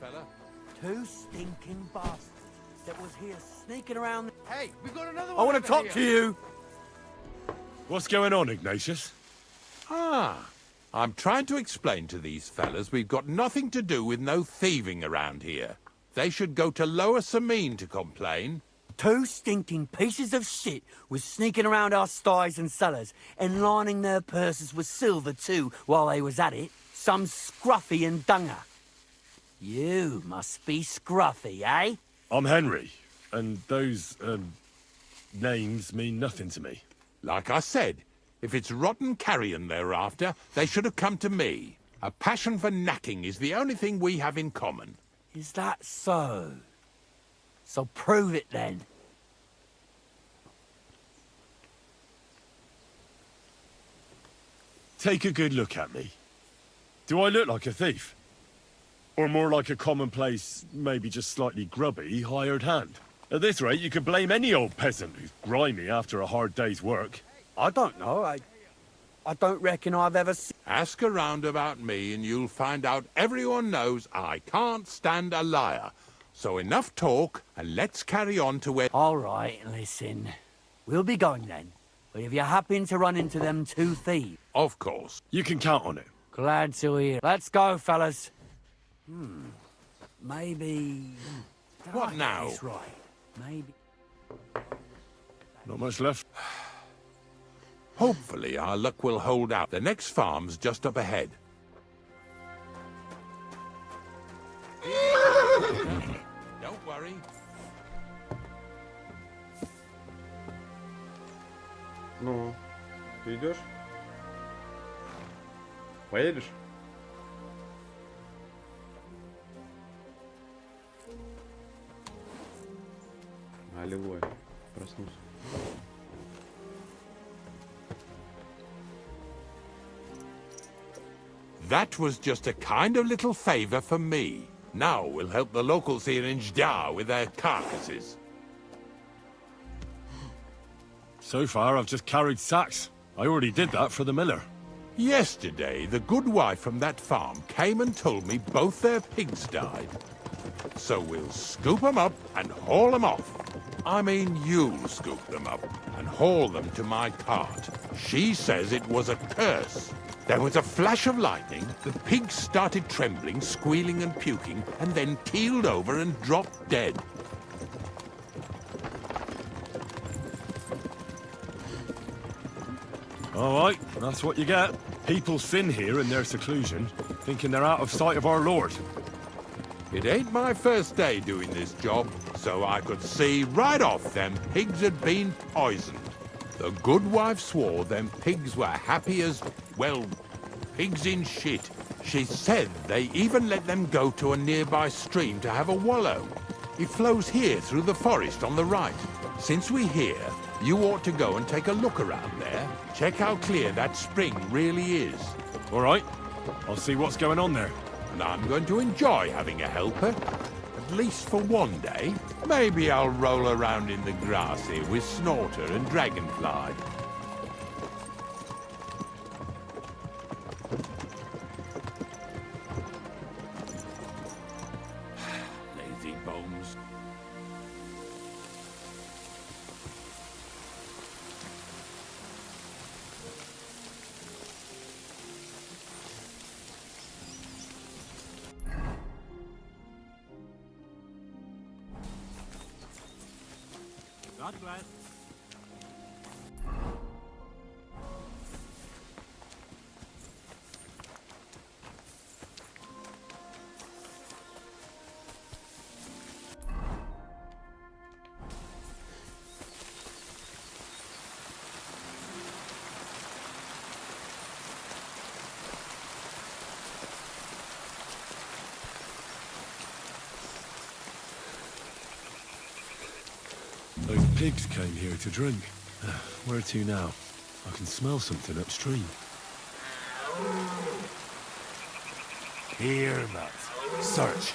fella. Two stinking bastards that was here sneaking around. Hey, we've got another I one. want to talk to you. What's going on, Ignatius? Ah, I'm trying to explain to these fellas we've got nothing to do with no thieving around here. They should go to Lower Samine to complain. Two stinking pieces of shit was sneaking around our sties and cellars and lining their purses with silver too while they was at it. Some scruffy and dunger. You must be scruffy, eh? I'm Henry, and those, names mean nothing to me. Like I said, if it's rotten carrion they're after, they should have come to me. A passion for knacking is the only thing we have in common. Is that so? So prove it then. Take a good look at me. Do I look like a thief? Or more like a commonplace, maybe just slightly grubby, hired hand? At this rate, you could blame any old peasant who's grimy after a hard day's work. I don't know. I don't reckon I've ever seen... Ask around about me and you'll find out everyone knows I can't stand a liar. So enough talk, and let's carry on to where... All right, listen. We'll be going then. But if you happen to run into them two thieves... Of course. You can count on it. Glad to hear. Let's go, fellas. Maybe... What now? That's right. Maybe... Not much left. Hopefully our luck will hold out. The next farm's just up ahead. Don't worry. Ну, ты идешь? Поедешь? Аллилуйя. Проснулся. That was just a kind of little favor for me. Now we'll help the locals here in Jdar with their carcasses. So far, I've just carried sacks. I already did that for the miller. Yesterday, the good wife from that farm came and told me both their pigs died. So we'll scoop them up and haul them off. I mean, you'll scoop them up and haul them to my cart. She says it was a curse. There was a flash of lightning, the pigs started trembling, squealing and puking, and then keeled over and dropped dead. All right, that's what you get. People sin here in their seclusion, thinking they're out of sight of our Lord. It ain't my first day doing this job, so I could see right off them pigs had been poisoned. The good wife swore them pigs were happy as, well, pigs in shit. She said they even let them go to a nearby stream to have a wallow. It flows here through the forest on the right. Since we're here, you ought to go and take a look around there. Check how clear that spring really is. All right, I'll see what's going on there. And I'm going to enjoy having a helper. At least for one day. Maybe I'll roll around in the grass here with Snorter and Dragonfly. Lazy bones. God bless. Those pigs came here to drink. Where to now? I can smell something upstream. Here, Matt. Search.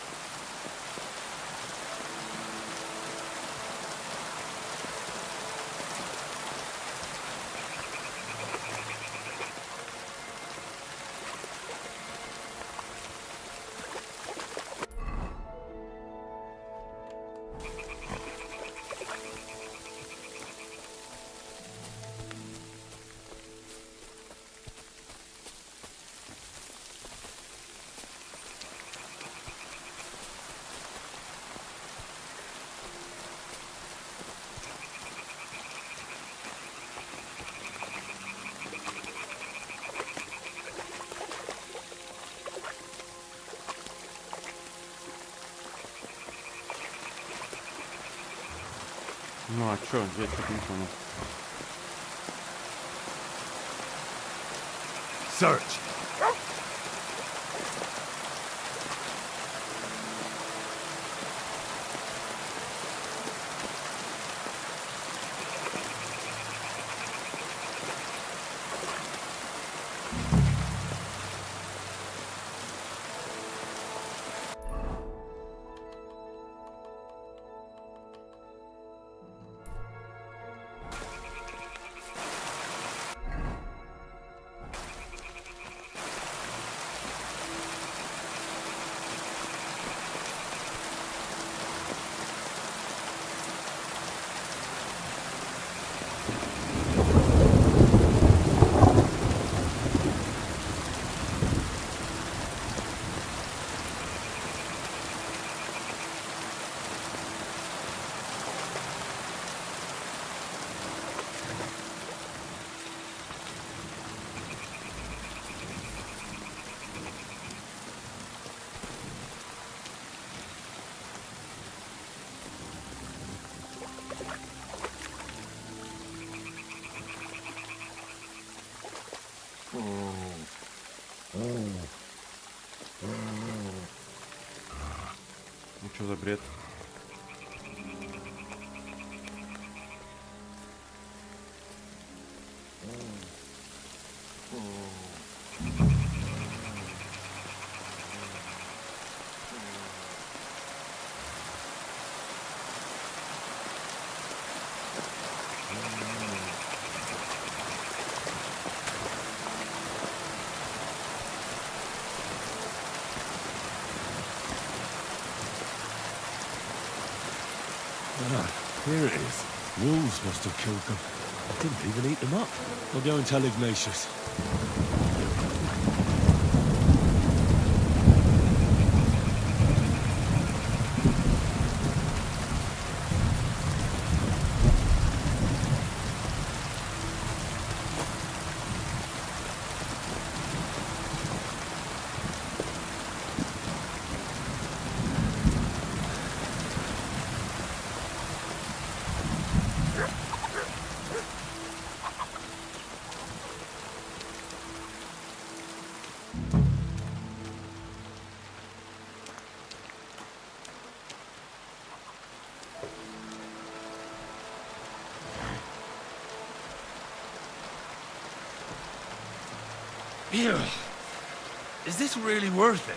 Ну а чё, я что-то не понял. Search. Ну что за бред? Ah, here it is. Wolves must have killed them. I didn't even eat them up. I'll go and tell Ignatius. Here. Is this really worth it?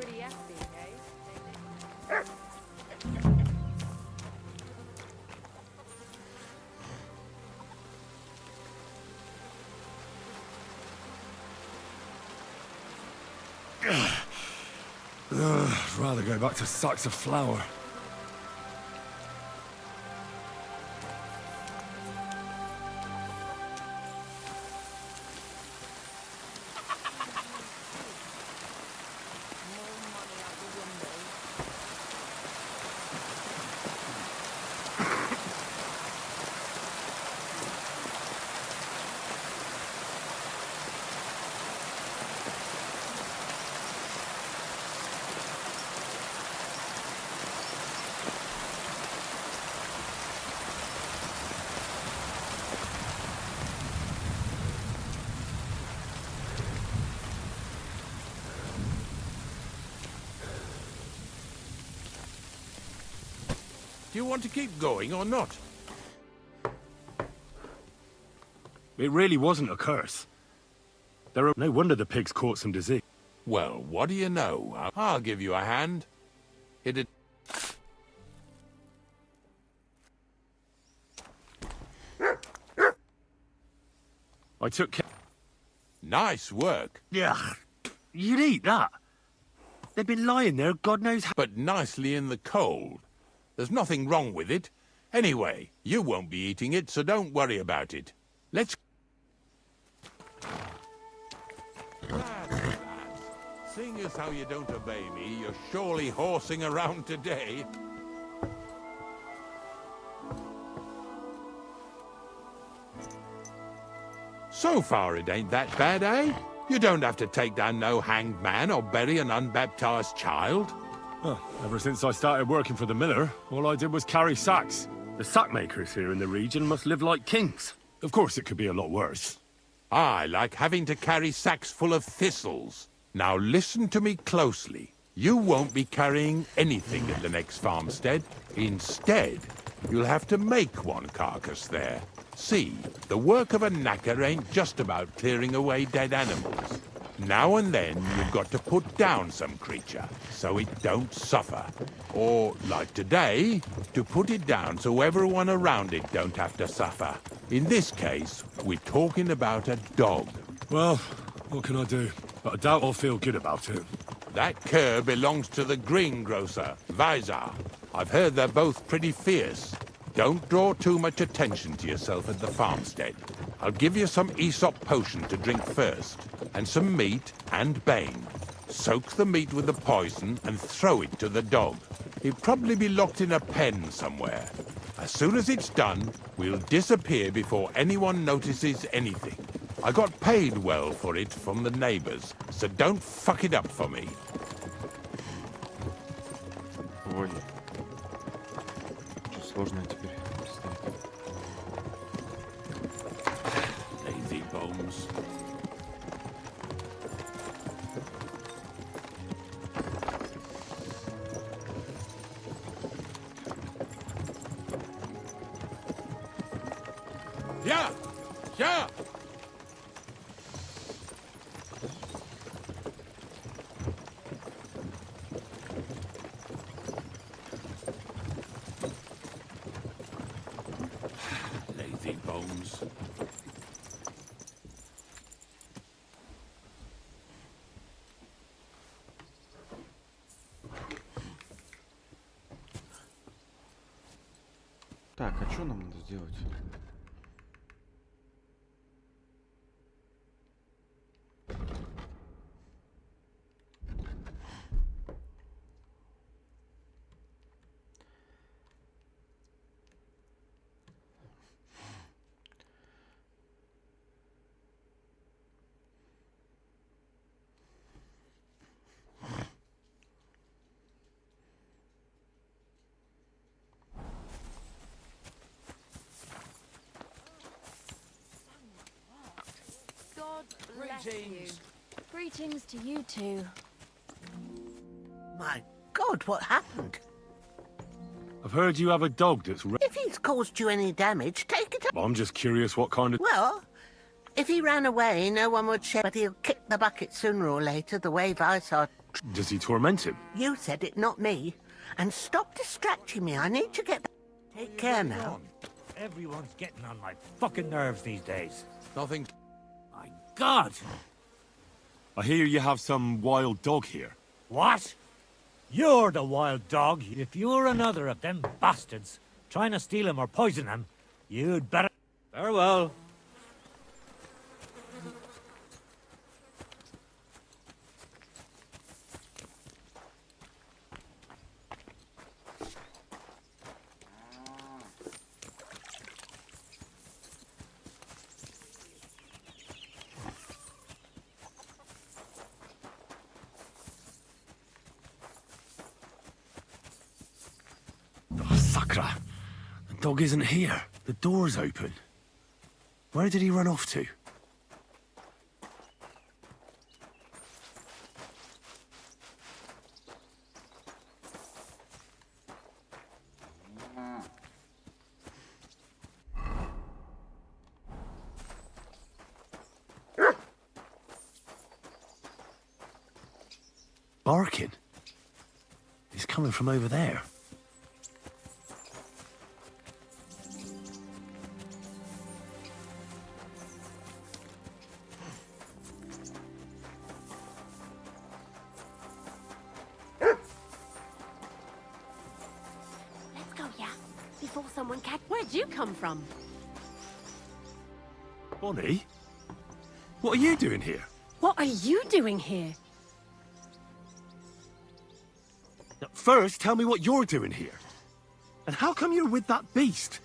Pretty epic, eh? I'd rather go back to sacks of flour. Do you want to keep going or not? It really wasn't a curse. No wonder the pigs caught some disease. Well, what do you know? I'll give you a hand. It'd... I took care... Nice work. Yeah, you'd eat that. They've been lying there, God knows how... But nicely in the cold. There's nothing wrong with it. Anyway, you won't be eating it, so don't worry about it. Let's... Seeing as how you don't obey me, you're surely horsing around today. So far, it ain't that bad, eh? You don't have to take down no hanged man or bury an unbaptized child. Well, ever since I started working for the miller, all I did was carry sacks. The sack makers here in the region must live like kings. Of course, it could be a lot worse. I like having to carry sacks full of thistles. Now listen to me closely. You won't be carrying anything at the next farmstead. Instead, you'll have to make one carcass there. See, the work of a knacker ain't just about clearing away dead animals. Now and then, you've got to put down some creature, so it don't suffer. Or, like today, to put it down so everyone around it don't have to suffer. In this case, we're talking about a dog. Well, what can I do? But I doubt I'll feel good about it. That cur belongs to the greengrocer, Vizar. I've heard they're both pretty fierce. Don't draw too much attention to yourself at the farmstead. I'll give you some Aesop potion to drink first, and some meat and bane. Soak the meat with the poison and throw it to the dog. He'll probably be locked in a pen somewhere. As soon as it's done, we'll disappear before anyone notices anything. I got paid well for it from the neighbors, so don't fuck it up for me. Ой. Что сложное теперь представить. Lazy bones. Yeah! Yeah! Lazy bones. Так, а что нам надо сделать? God bless you. Greetings to you too. My God, what happened? I've heard you have a dog that's... If he's caused you any damage, take it up. I'm just curious what kind of... Well, if he ran away, no one would share, but he'll kick the bucket sooner or later, the way Vizar... Does he torment him? You said it, not me. And stop distracting me. I need to get... Take care now. Everyone's getting on my fucking nerves these days. Nothing... My God! I hear you have some wild dog here. What? You're the wild dog. If you're another of them bastards trying to steal him or poison him, you'd better... Farewell. Oh, Sakra. The dog isn't here. The door's open. Where did he run off to? barking. It's coming from over there. Let's go, yeah. Before someone catch. Where'd you come from? Bonnie? What are you doing here? What are you doing here? Now, first, tell me what you're doing here. And how come you're with that beast?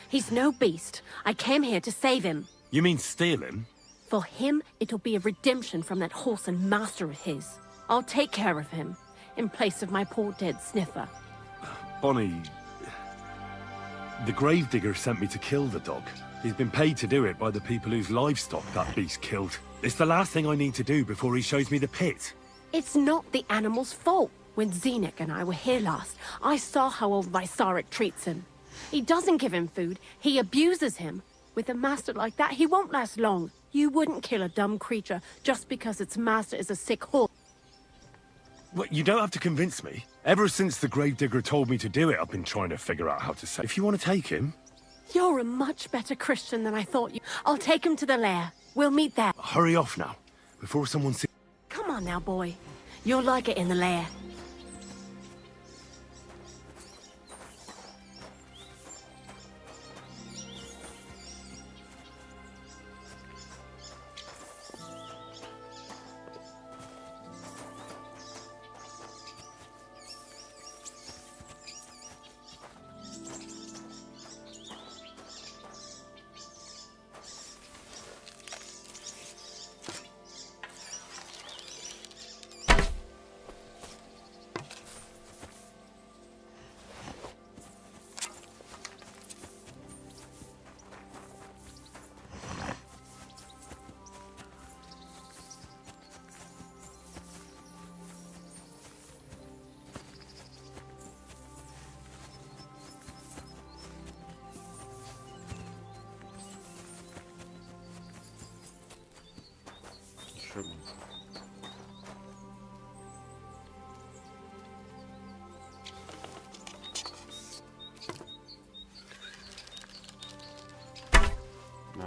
He's no beast. I came here to save him. You mean steal him? For him, it'll be a redemption from that horse and master of his. I'll take care of him, in place of my poor dead sniffer. Bonnie... The gravedigger sent me to kill the dog. He's been paid to do it by the people whose livestock that beast killed. It's the last thing I need to do before he shows me the pit. It's not the animal's fault. When Zenek and I were here last, I saw how old Vysarik treats him. He doesn't give him food, he abuses him. With a master like that, he won't last long. You wouldn't kill a dumb creature just because its master is a sick horse. Well, you don't have to convince me. Ever since the gravedigger told me to do it, I've been trying to figure out how to say. If you want to take him... You're a much better Christian than I thought you. I'll take him to the lair. We'll meet there. Hurry off now, before someone sees... Come on now, boy. You'll like it in the lair.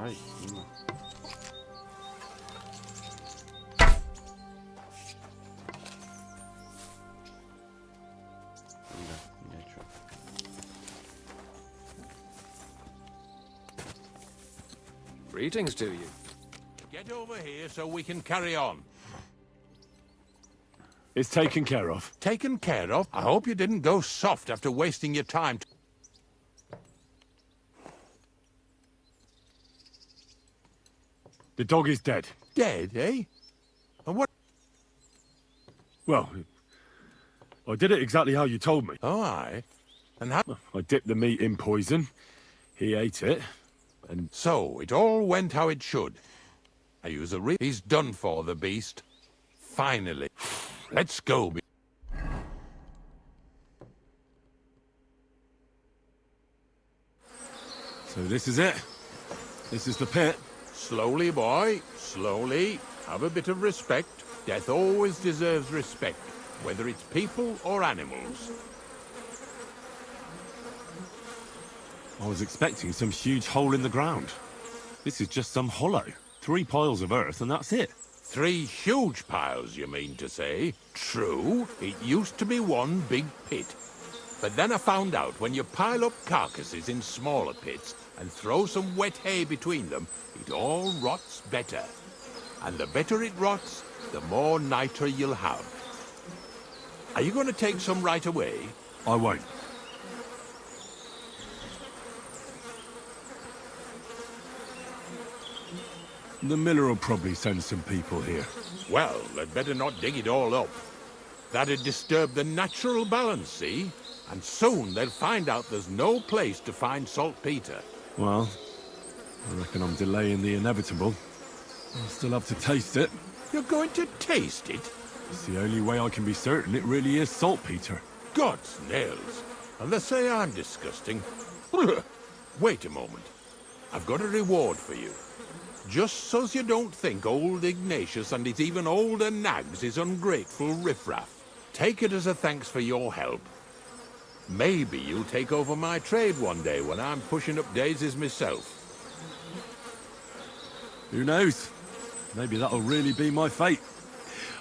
Ай, мимо. Да, ничего. Greetings to you. Get over here so we can carry on. It's taken care of. Taken care of? I hope you didn't go soft after wasting your time. The dog is dead. Dead, eh? And what? Well, I did it exactly how you told me. Oh, aye. And how? I dipped the meat in poison. He ate it. And so it all went how it should. I use a He's done for, the beast. Finally. Let's go. So this is it. This is the pit. Slowly, boy. Slowly. Have a bit of respect. Death always deserves respect, whether it's people or animals. I was expecting some huge hole in the ground. This is just some hollow. 3 piles of earth and that's it. 3 huge piles, you mean to say? True, it used to be one big pit. But then I found out when you pile up carcasses in smaller pits and throw some wet hay between them, it all rots better. And the better it rots, the more nitre you'll have. Are you going to take some right away? I won't. The miller will probably send some people here. Well, they'd better not dig it all up. That'd disturb the natural balance, see? And soon they'll find out there's no place to find saltpeter. Well, I reckon I'm delaying the inevitable. I'll still have to taste it. You're going to taste it? It's the only way I can be certain it really is saltpeter. God's nails. And they say I'm disgusting. Wait a moment. I've got a reward for you. Just so's you don't think old Ignatius and his even older nags is ungrateful riffraff. Take it as a thanks for your help. Maybe you'll take over my trade one day when I'm pushing up daisies myself. Who knows? Maybe that'll really be my fate.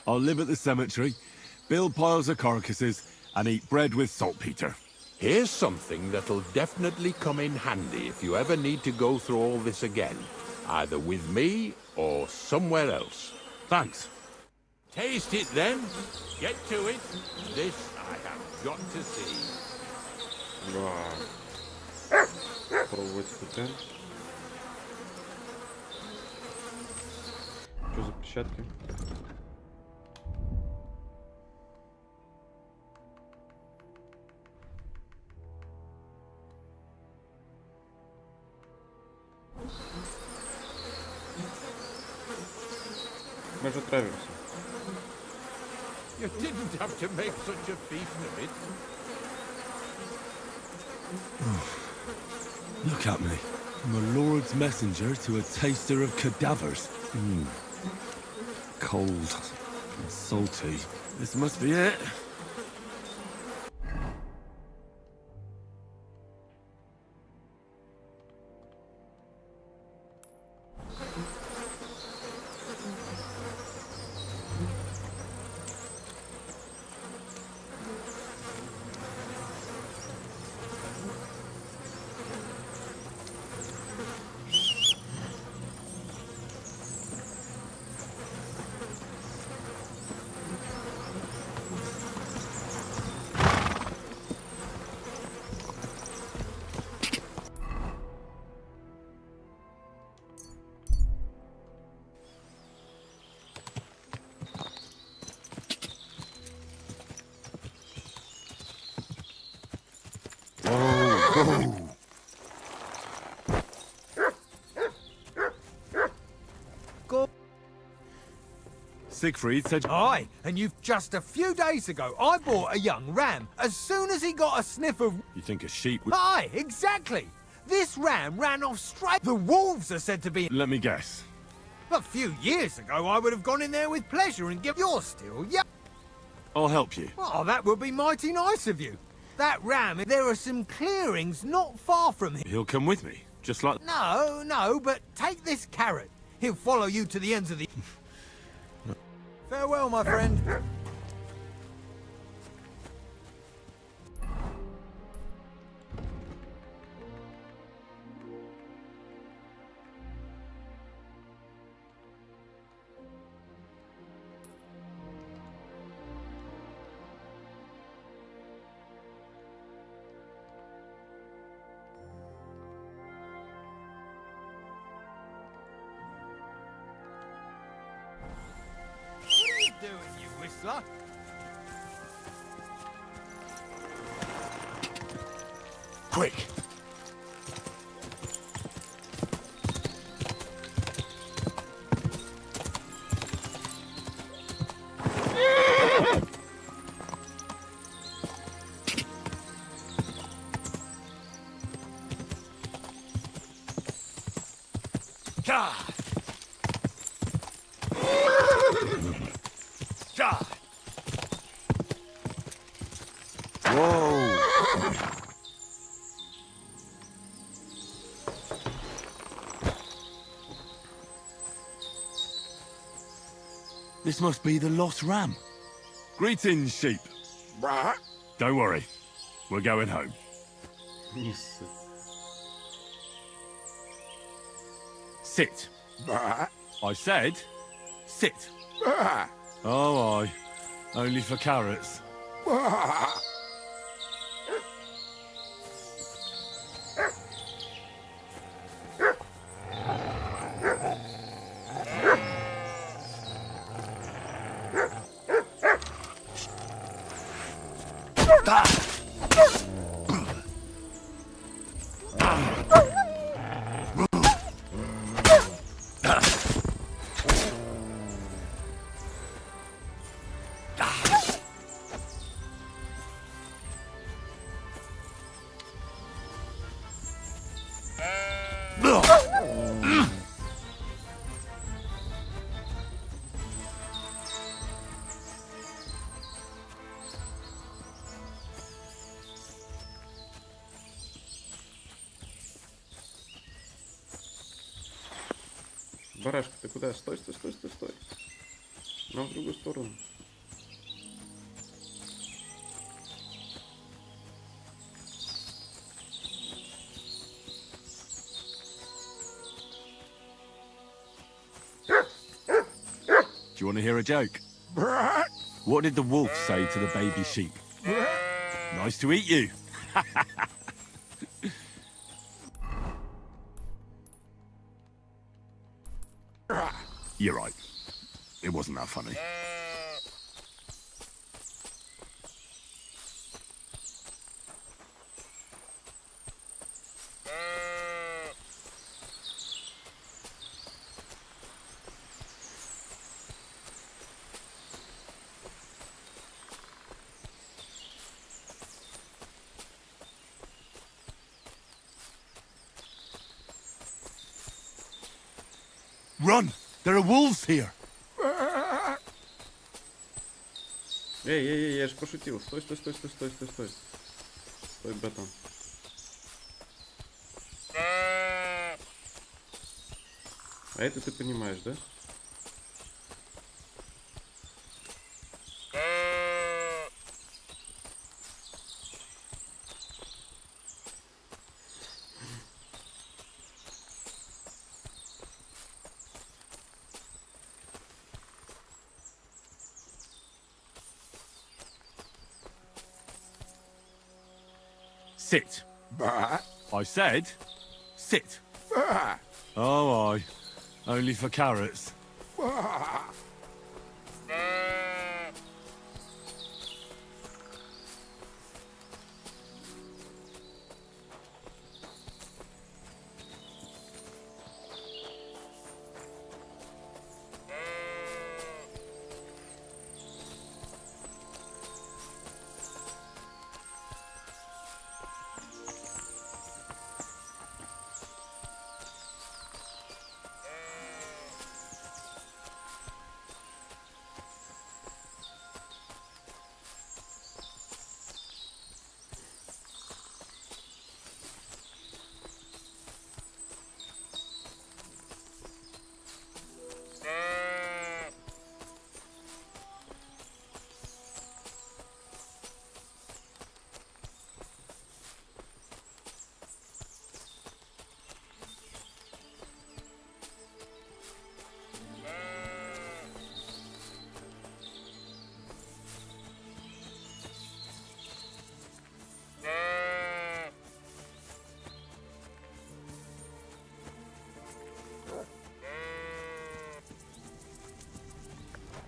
I'll live at the cemetery, build piles of carcasses, and eat bread with saltpeter. Here's something that'll definitely come in handy if you ever need to go through all this again, either with me or somewhere else. Thanks. Taste it then. Get to it. This I have got to see. Пробовать испытаем. Что за перчатки? Мы же отравимся. You didn't have to make such a feast of it. Look at me. I'm a lord's messenger to a taster of cadavers. Cold and salty. This must be it. Siegfried said... Aye, and you've just a few days ago, I bought a young ram. As soon as he got a sniff of... You think a sheep would... Aye, exactly. This ram ran off straight... The wolves are said to be... Let me guess. A few years ago, I would have gone in there with pleasure and give... You're still young. I'll help you. Oh, that would be mighty nice of you. That ram, there are some clearings not far from here. He'll come with me, just like... No, but take this carrot. He'll follow you to the ends of the... Farewell, my friend. Doing, you whistler? Quick! Whoa! This must be the lost ram. Greetings, sheep. Don't worry. We're going home. Sit. I said, sit. Oh, aye. Only for carrots. барашка, ты куда? Стой, стой, стой, стой, стой. Нам в другую сторону. Do you want to hear a joke? What did the wolf say to the baby sheep? Nice to eat you. You're right. It wasn't that funny. Run! There are wolves here! Эй, я же пошутил. Стой, стой, стой, стой, стой, стой, стой. Стой, братан. А это ты понимаешь, да? Sit. I said, sit. Oh, aye. Only for carrots.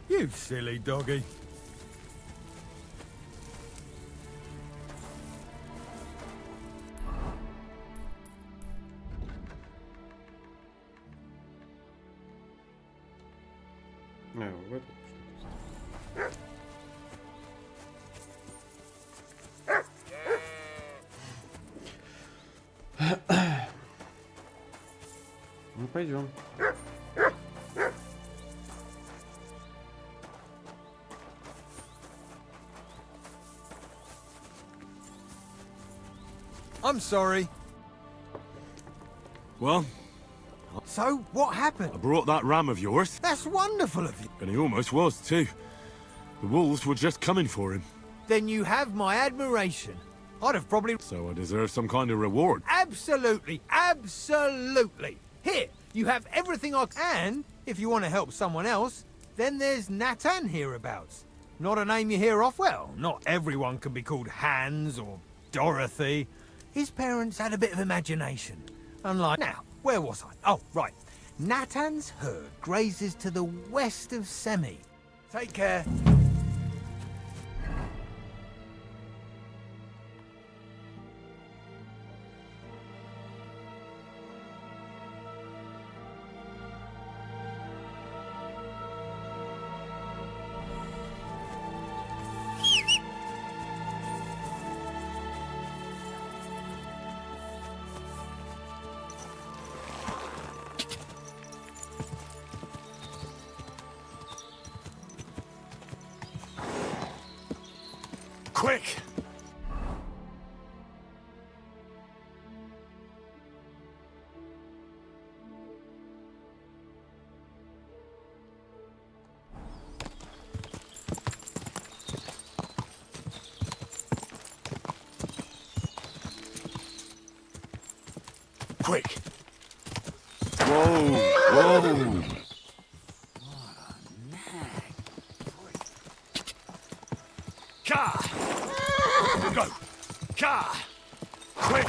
You silly doggy. А, в этот что-то. Ну пойдем. I'm sorry. Well, So, what happened? I brought that ram of yours, That's wonderful of you. and he almost was too. The wolves were just coming for him, Then you have my admiration. I'd have probably... so I deserve some kind of reward. Absolutely, absolutely. Here, you have everything I... And, if you want to help someone else, then there's Natan hereabouts. Not a name you hear off? Well, not everyone can be called Hans or Dorothy. His parents had a bit of imagination. Unlike... Now, where was I? Oh, right. Natan's herd grazes to the west of Semi. Take care. Quick! Quick! Whoa! Whoa! Car! Go! Car! Quick!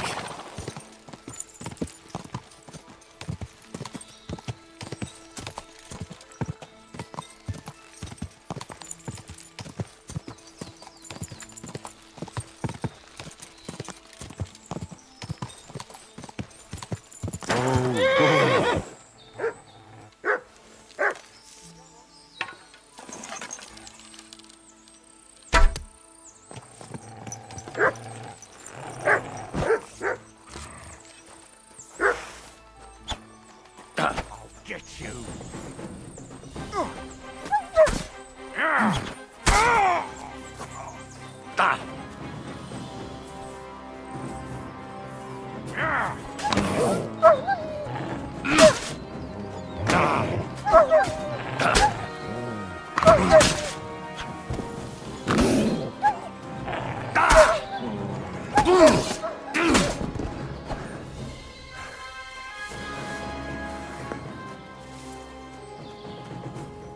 Get you!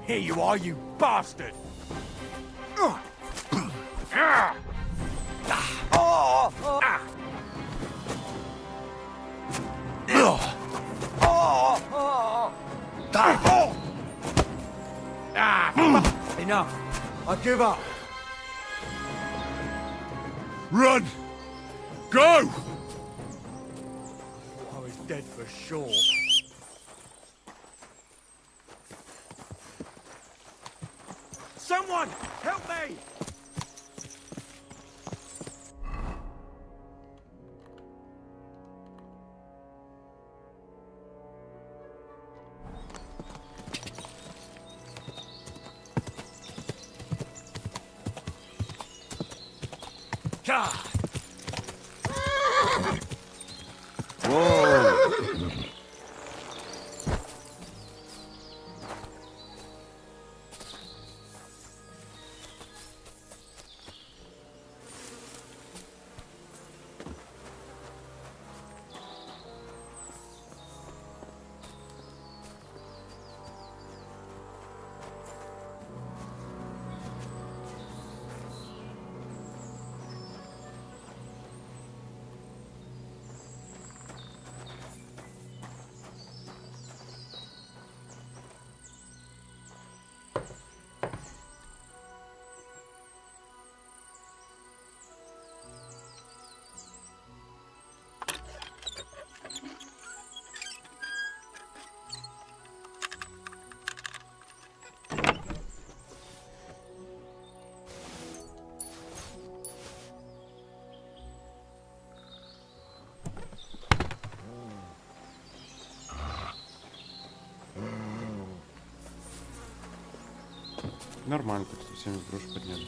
Here you are, you bastard! Enough. I give up. Run! Go! I was dead for sure. Someone, help me! God! Whoa! Нормально, так со всеми брошь подняли.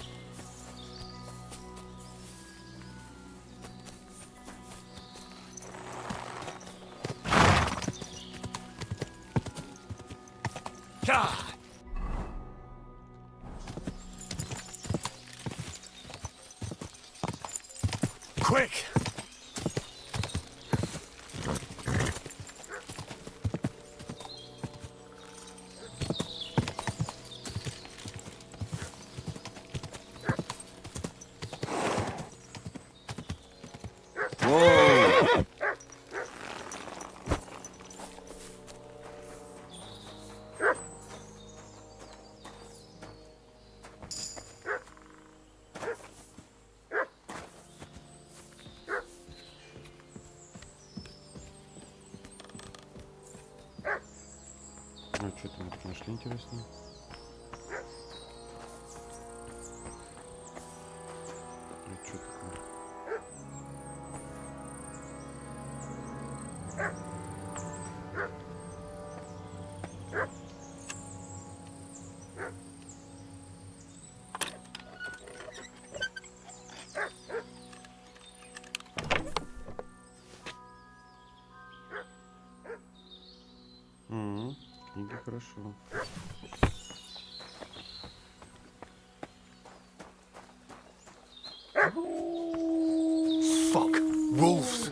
Quick! Whoa! Ну, что там нашли интересно? Что такое? Книга хорошо. Fuck! Wolves!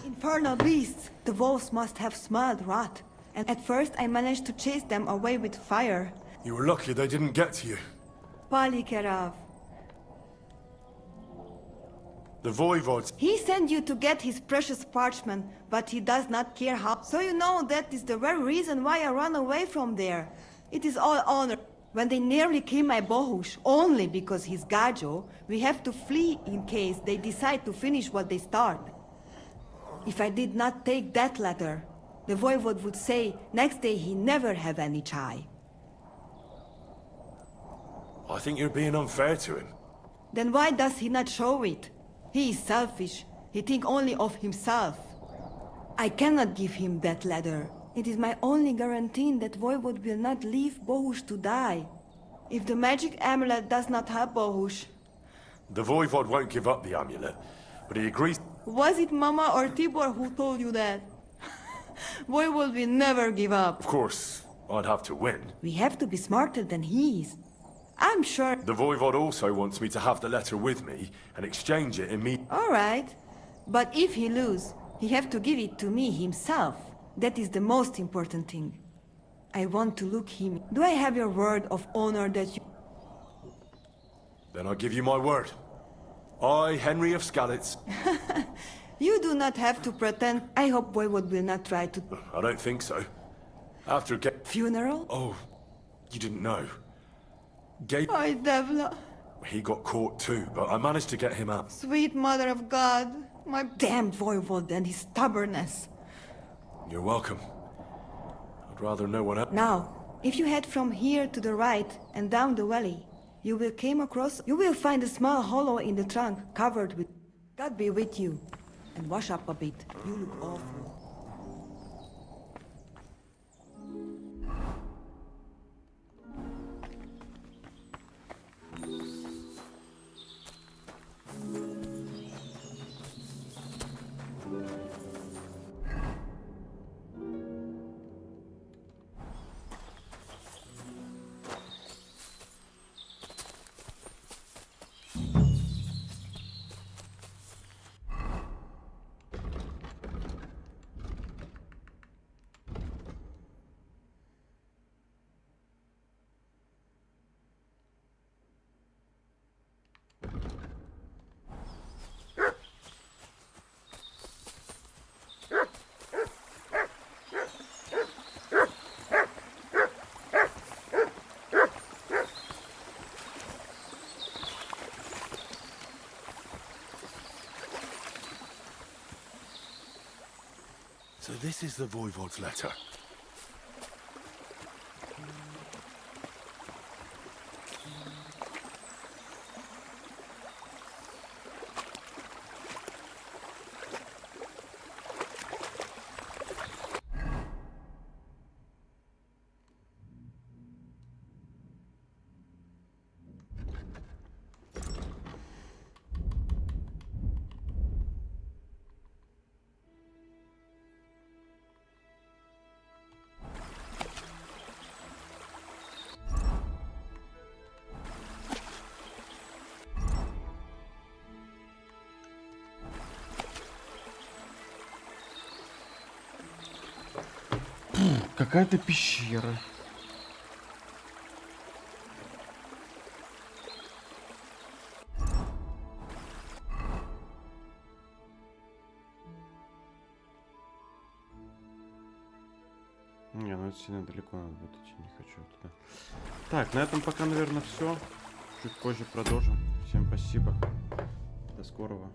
Infernal beasts! The wolves must have smelled rot. And at first I managed to chase them away with fire. You were lucky they didn't get to you. Palikerav. The Voivod. He sent you to get his precious parchment, but he does not care how. So you know that is the very reason why I ran away from there. It is all honor. When they nearly killed my Bohush, only because he's Gajo, we have to flee in case they decide to finish what they start. If I did not take that letter, the Voivod would say next day he never have any chai. I think you're being unfair to him. Then why does he not show it? He is selfish. He think only of himself. I cannot give him that letter. It is my only guarantee that Voivod will not leave Bohush to die. If the magic amulet does not help Bohush... The Voivod won't give up the amulet, but he agrees... Was it Mama or Tibor who told you that? Voivod will never give up. Of course, I'd have to win. We have to be smarter than he is. I'm sure... The Voivod also wants me to have the letter with me and exchange it immediately. All right. But if he lose, he have to give it to me himself. That is the most important thing. I want to look him... Do I have your word of honor that you... Then I give you my word. I, Henry of Skalitz... You do not have to pretend. I hope Voivod will not try to... I don't think so. After Funeral? Oh, you didn't know. Oi, Devla. He got caught too, but I managed to get him out. Sweet mother of God. My damn Voivod and his stubbornness. You're welcome. I'd rather no one else... Now, if you head from here to the right and down the valley, you will find a small hollow in the trunk covered with... God be with you. And wash up a bit. You look awful. So this is the Voivod's letter. Какая-то пещера. Не, ну это сильно далеко надо будет идти, не хочу туда. Так, на этом пока, наверное, все. Чуть позже продолжим. Всем спасибо. До скорого.